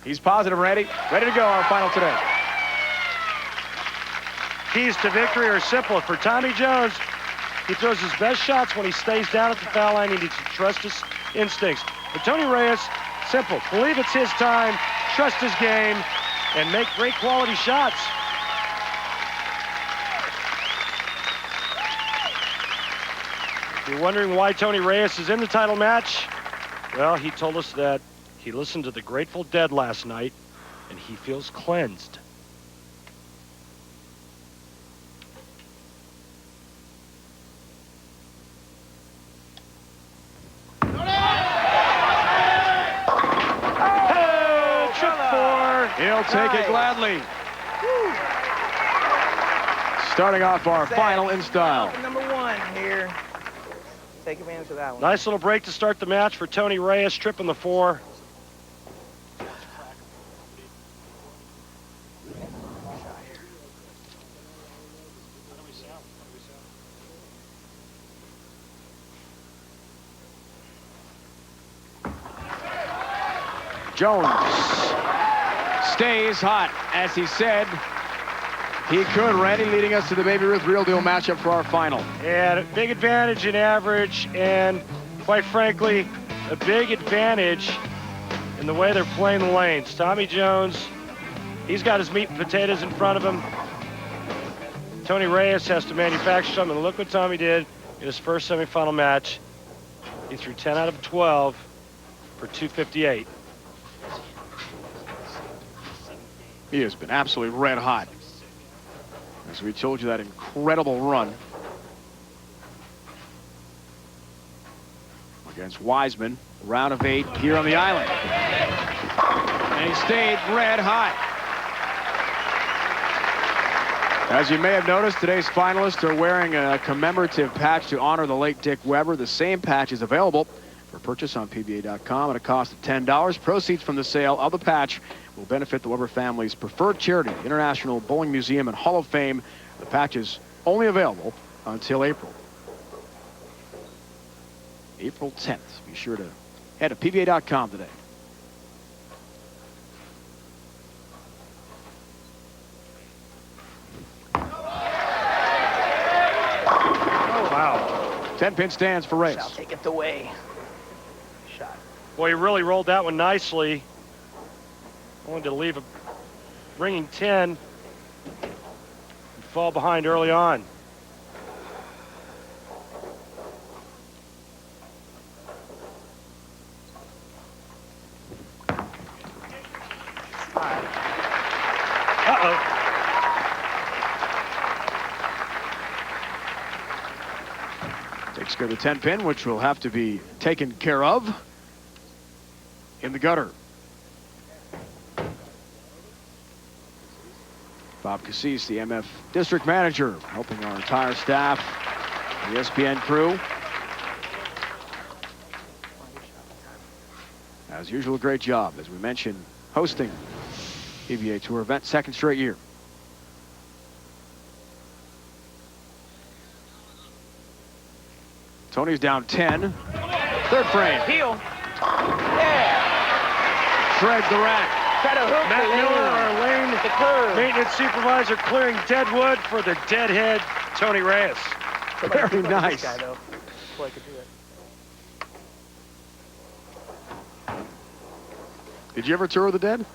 He's positive, Randy. Ready to go, our final today. Keys to victory are simple. For Tommy Jones, he throws his best shots when he stays down at the foul line. He needs to trust his instincts. For Tony Reyes, simple. Believe it's his time, trust his game, and make great quality shots. If you're wondering why Tony Reyes is in the title match, well, he told us that he listened to the Grateful Dead last night, and he feels cleansed. He'll take it gladly. Starting off our final in style. Number 1 here. Take advantage of that one. Nice little break to start the match for Tony Reyes, tripping the 4. Jones stays hot, as he said he could. Randy, leading us to the Baby Ruth Real Deal matchup for our final. And a big advantage in average, and quite frankly, a big advantage in the way they're playing the lanes. Tommy Jones, he's got his meat and potatoes in front of him. Tony Reyes has to manufacture something. And look what Tommy did in his first semifinal match. He threw 10 out of 12 for 258. He has been absolutely red hot. As we told you, that incredible run against Wiseman, round of 8 here on the island. And he stayed red hot. As you may have noticed, today's finalists are wearing a commemorative patch to honor the late Dick Weber. The same patch is available for purchase on PBA.com at a cost of $10. Proceeds from the sale of the patch will benefit the Weber family's preferred charity, the International Bowling Museum and Hall of Fame. The patch is only available until April 10th. Be sure to head to PBA.com today. Oh, wow. 10-pin stands for Reyes. I'll take it away. Shot. Boy, he really rolled that one nicely. Wanted to leave a ringing 10 and fall behind early on. Uh-oh. Takes care of the 10-pin, which will have to be taken care of in the gutter. Bob Cassis, the MF district manager, helping our entire staff, the ESPN crew. As usual, a great job, as we mentioned, hosting PBA Tour event, second straight year. Tony's down 10. Third frame. Heel. Yeah. Shreds the rack. Try to hook Matt the Miller, our lane the curve. maintenance supervisor, clearing dead wood for the deadhead Tony Reyes. Very nice. This guy, though, before I could do it. Did you ever tour the dead?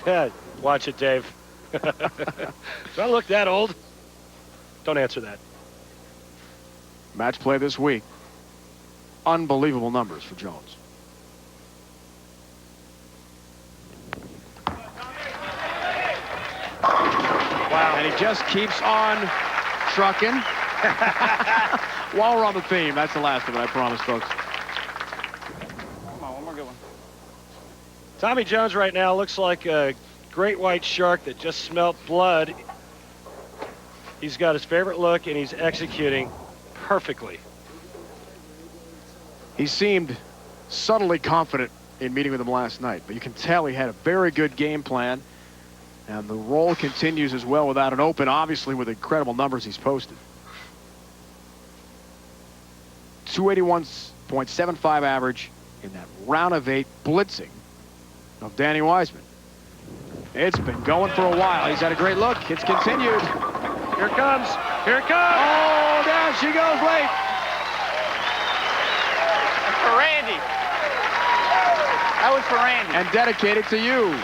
Yeah, watch it, Dave. Do I look that old? Don't answer that. Match play this week. Unbelievable numbers for Jones. Wow. And he just keeps on trucking. While we're on the theme, that's the last of it, I promise, folks. Come on, one more good one. Tommy Jones right now looks like a great white shark that just smelt blood. He's got his favorite look, and he's executing perfectly. He seemed subtly confident in meeting with him last night, but you can tell he had a very good game plan, and the roll continues as well without an open, obviously with incredible numbers he's posted. 281.75 average in that round of 8 blitzing of Danny Wiseman. It's been going for a while. He's had a great look. It's continued. Here it comes. Here it comes. Oh, down she goes late. For Randy. That was for Randy. And dedicated to you.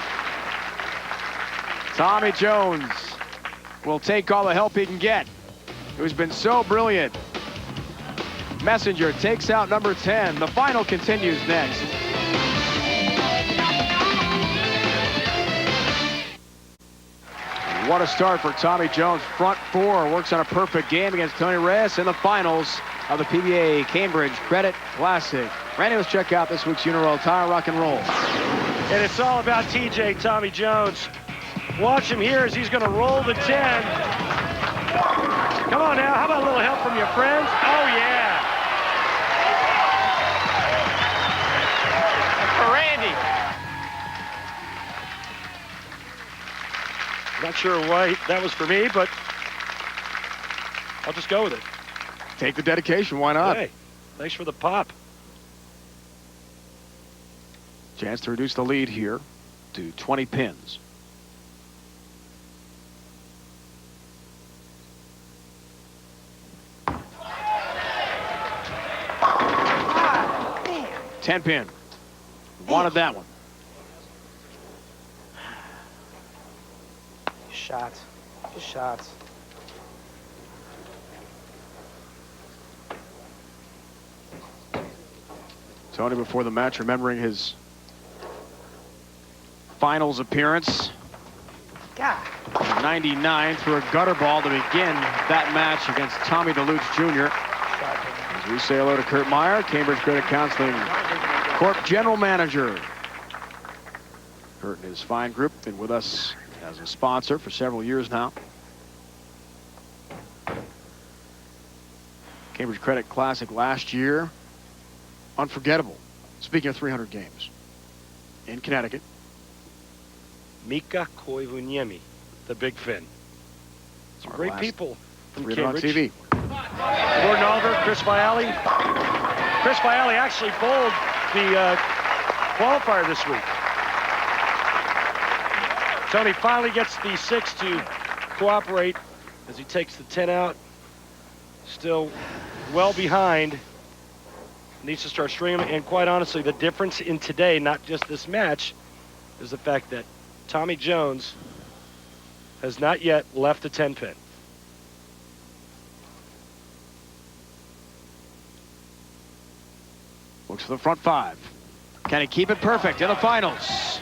Tommy Jones will take all the help he can get. Who's been so brilliant. Messenger takes out number 10. The final continues next. What a start for Tommy Jones. Front four, works on a perfect game against Tony Reyes in the finals of the PBA Cambridge Credit Classic. Randy, let's check out this week's Uniroyal Tire Rock and Roll. And it's all about TJ Tommy Jones. Watch him here as he's going to roll the 10. Come on now, how about a little help from your friends? Oh, yeah. For Randy. Not sure why that was for me, but I'll just go with it. Take the dedication, why not? Hey, thanks for the pop. Chance to reduce the lead here to 20 pins. Ah, damn. 10 pin. Wanted that one. Shots. Just shots. Tony, before the match, remembering his finals appearance. God. 99 threw a gutter ball to begin that match against Tommy DeLuce Jr. As we say hello to Kurt Meyer, Cambridge Credit Counseling Corp General Manager. Kurt and his fine group been with us as a sponsor for several years now. Cambridge Credit Classic last year. Unforgettable. Speaking of 300 games. In Connecticut. Mika Koivuniemi, the Big Fin. Some great people from Read it on Cambridge. TV. Gordon Oliver, Chris Vialli. Chris Vialli actually bowled the qualifier this week. Tony finally gets the 6 to cooperate as he takes the 10 out. Still well behind. Needs to start stringing them. And quite honestly, the difference in today, not just this match, is the fact that Tommy Jones has not yet left the 10 pin. Looks for the front 5. Can he keep it perfect in the finals?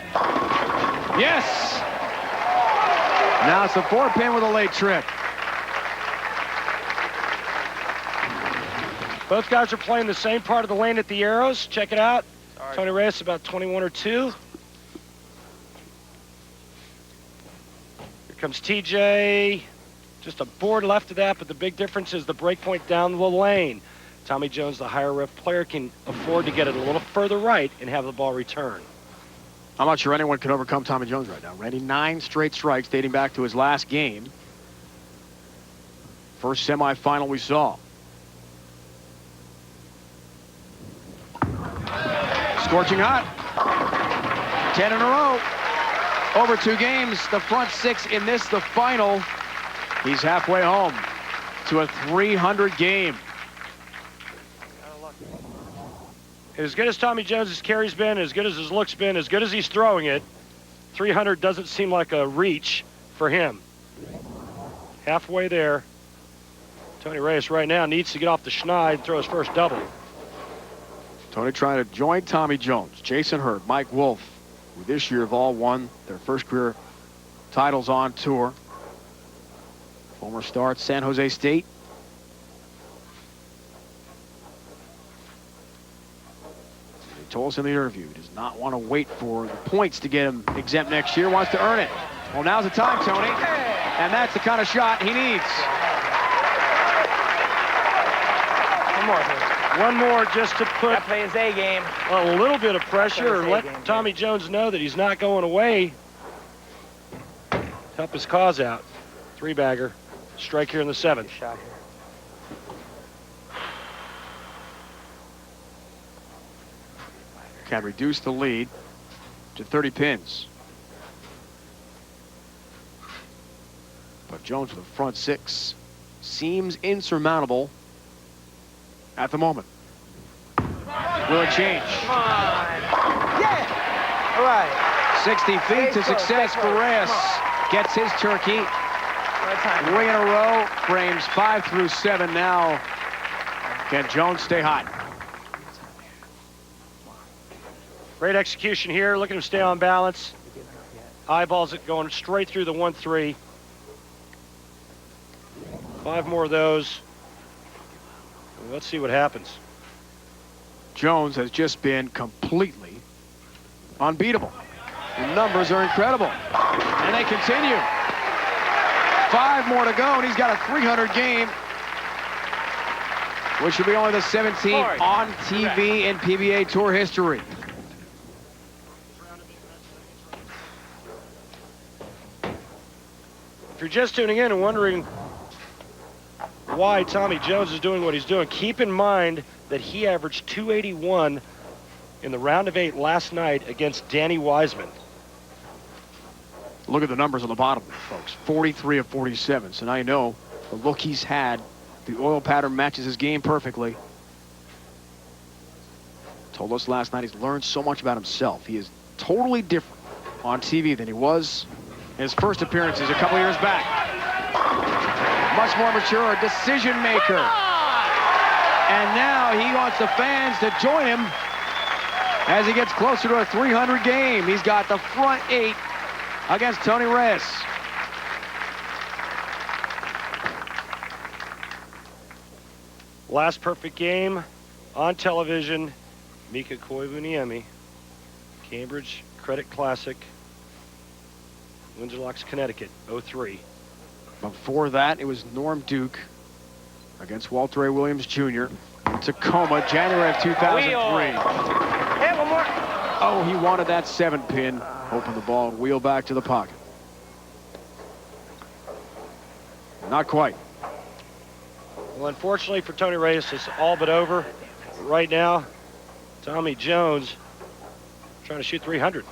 Yes! Now it's the 4 pin with a late trip. Both guys are playing the same part of the lane at the arrows. Check it out. Sorry. Tony Reyes about 21 or 2. Here Comes TJ. Just a board left of that, but the big difference is the break point down the lane. Tommy Jones, the higher rep player, can afford to get it a little further right and have the ball return. I'm not sure anyone can overcome Tommy Jones right now. Randy, 9 straight strikes dating back to his last game. First semifinal we saw. Scorching hot. 10 in a row. Over 2 games, the front 6 in this, the final. He's halfway home to a 300 game. As good as Tommy Jones's carry's been, as good as his look's been, as good as he's throwing it, 300 doesn't seem like a reach for him. Halfway there. Tony Reyes right now needs to get off the schneid and throw his first double. Tony trying to join Tommy Jones, Jason Hurd, Mike Wolf, who this year have all won their first career titles on tour. Former star at San Jose State. He told us in the interview he does not want to wait for the points to get him exempt next year, wants to earn it. Well, now's the time, Tony. And that's the kind of shot he needs. One more just to put play his A game. A little bit of pressure and let Tommy Jones know that he's not going away. Help his cause out. 3-bagger. Strike here in the 7th. Shot here. Can reduce the lead to 30 pins. But Jones with the front 6 seems insurmountable at the moment. Will it change? Come on. Yeah. All right. 60 feet to success for Reyes. Gets his turkey. Ring in a row. Frames 5 through 7 now. Can Jones stay hot? Great execution here. Look at him stay on balance. Eyeballs it going straight through the 1-3. 5 more of those. Let's see what happens. Jones has just been completely unbeatable. The numbers are incredible. And they continue. 5 more to go, and he's got a 300 game, which will be only the 17th on TV in PBA Tour history. If you're just tuning in and wondering why Tommy Jones is doing what he's doing, keep in mind that he averaged 281 in the round of 8 last night against Danny Wiseman. Look at the numbers on the bottom, folks. 43 of 47. So now you know the look he's had. The oil pattern matches his game perfectly. Told us last night he's learned so much about himself. He is totally different on TV than he was in his first appearances a couple years back. Much more mature, a decision maker. And now he wants the fans to join him as he gets closer to a 300 game. He's got the front 8 against Tony Reyes. Last perfect game on television. Mika Koivuniemi, Cambridge Credit Classic, Windsor Locks, Connecticut, 03. Before that, it was Norm Duke against Walter A. Williams Jr. in Tacoma, January of 2003. Hey, one more. Oh, he wanted that 7-pin. Open the ball and wheel back to the pocket. Not quite. Well, unfortunately for Tony Reyes, it's all but over. Right now, Tommy Jones trying to shoot 300.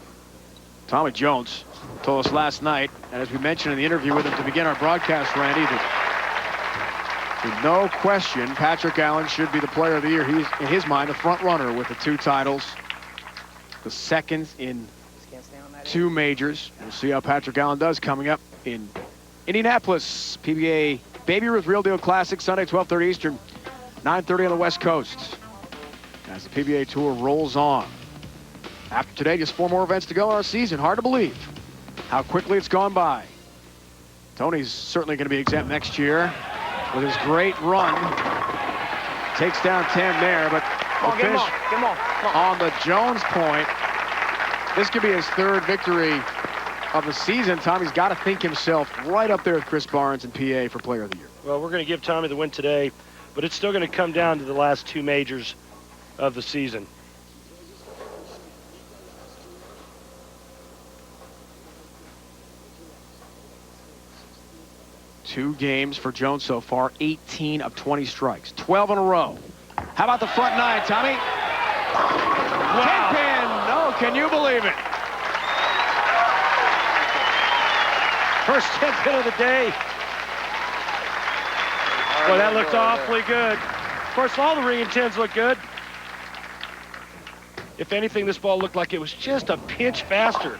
Tommy Jones told us last night, and as we mentioned in the interview with him to begin our broadcast, Randy, that with no question, Patrick Allen should be the player of the year. He's, in his mind, the front runner with the 2 titles, the second in 2 majors. We'll see how Patrick Allen does coming up in Indianapolis. PBA Baby Ruth Real Deal Classic, Sunday, 12:30 Eastern, 9:30 on the West Coast, as the PBA Tour rolls on. After today, just 4 more events to go in our season. Hard to believe how quickly it's gone by. Tony's certainly going to be exempt next year with his great run. Takes down 10 there, but Come on. on the Jones point, this could be his 3rd victory of the season, Tommy's got to think himself right up there with Chris Barnes and PA for player of the year. Well, we're going to give Tommy the win today, but it's still going to come down to the last 2 majors of the season. Two games for Jones so far, 18 of 20 strikes, 12 in a row. How about the front 9, Tommy? Wow. 10-pin, no, can you believe it? First 10-pin of the day. Boy, that looked awfully good. Of course, all the ring and 10s look good. If anything, this ball looked like it was just a pinch faster.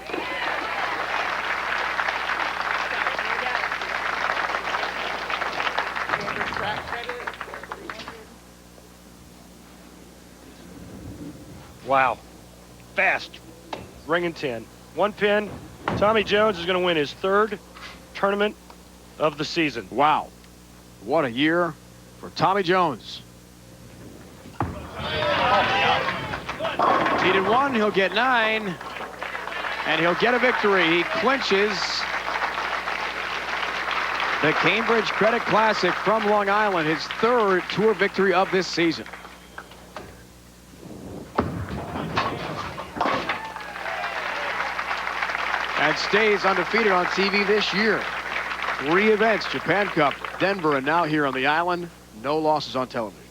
Wow. Fast. Ring and 10. 1 pin. Tommy Jones is going to win his 3rd tournament of the season. Wow. What a year for Tommy Jones. Needed 1, he'll get 9, and he'll get a victory. He clinches the Cambridge Credit Classic from Long Island, his 3rd tour victory of this season. And stays undefeated on TV this year. 3 events, Japan Cup, Denver, and now here on the island. No losses on television.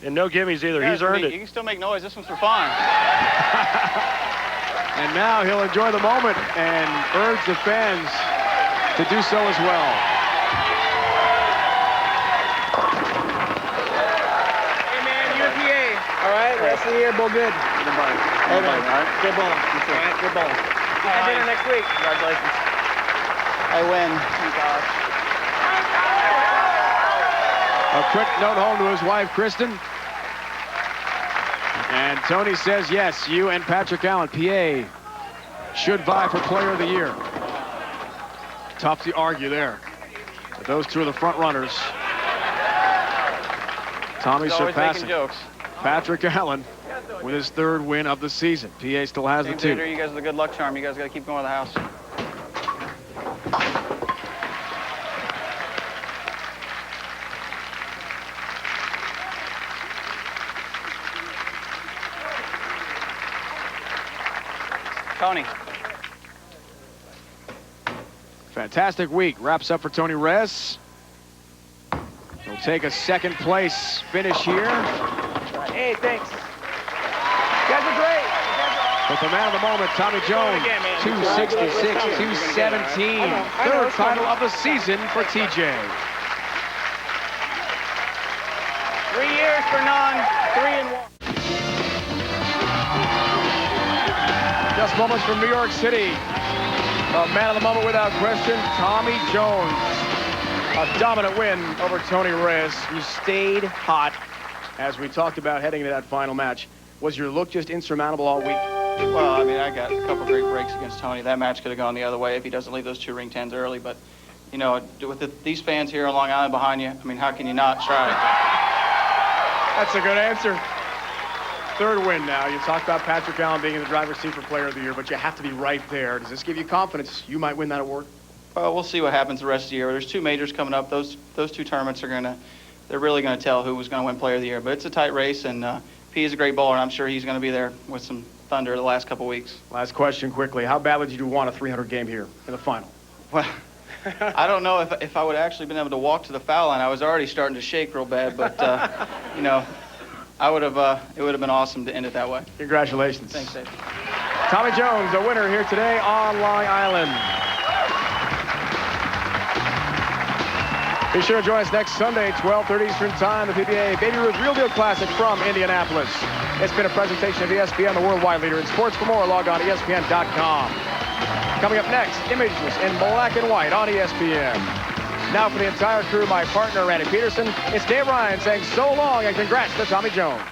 And no gimmies either. Yeah, he's earned it. You can still make noise. This one's for fun. And now he'll enjoy the moment and urge the fans to do so as well. Hey, man, UPA. All right, rest of the year, bowl good. Good buddy. Hey, man. Good bowling. All right, good bowling. And dinner next week. Congratulations. I win. Thank God. A quick note home to his wife, Kristen. And Tony says, yes, you and Patrick Allen, PA, should vie for player of the year. Tough to argue there. But those 2 are the front runners. Tommy surpassing Patrick Allen with his 3rd win of the season. PA still has the 2. You guys are the good luck charm. You guys got to keep going to the house. Tony. Fantastic week. Wraps up for Tony Reyes. He'll take a 2nd place finish here. Hey, thanks. You guys are great. But the man of the moment, Tommy Jones, 266, 217. 3rd title of the season for TJ. 3 years for none, 3 and 1. Just moments from New York City. A man of the moment without question, Tommy Jones. A dominant win over Tony Reyes. You stayed hot, as we talked about heading into that final match. Was your look just insurmountable all week? Well, I mean, I got a couple great breaks against Tony. That match could have gone the other way if he doesn't leave those 2 ring 10s early. But, you know, with these fans here on Long Island behind you, I mean, how can you not try? That's a good answer. 3rd win now. You talked about Patrick Allen being in the driver's seat for player of the year, but you have to be right there. Does this give you confidence you might win that award? Well, we'll see what happens the rest of the year. There's 2 majors coming up. Those 2 tournaments they're really going to tell who was going to win player of the year. But it's a tight race, and P is a great bowler, and I'm sure he's going to be there with some thunder the last couple weeks. Last question quickly. How badly did you want a 300 game here in the final? Well, I don't know if I would have actually been able to walk to the foul line. I was already starting to shake real bad, but, you know, it would have been awesome to end it that way. Congratulations. Thanks, Dave. Tommy Jones, a winner here today on Long Island. Be sure to join us next Sunday, 12:30 Eastern Time, the PBA Baby Ruth Real Deal Classic from Indianapolis. It's been a presentation of ESPN, the worldwide leader in sports. For more, log on to ESPN.com. Coming up next, images in black and white on ESPN. Now for the entire crew, my partner, Randy Peterson, it's Dave Ryan saying so long and congrats to Tommy Jones.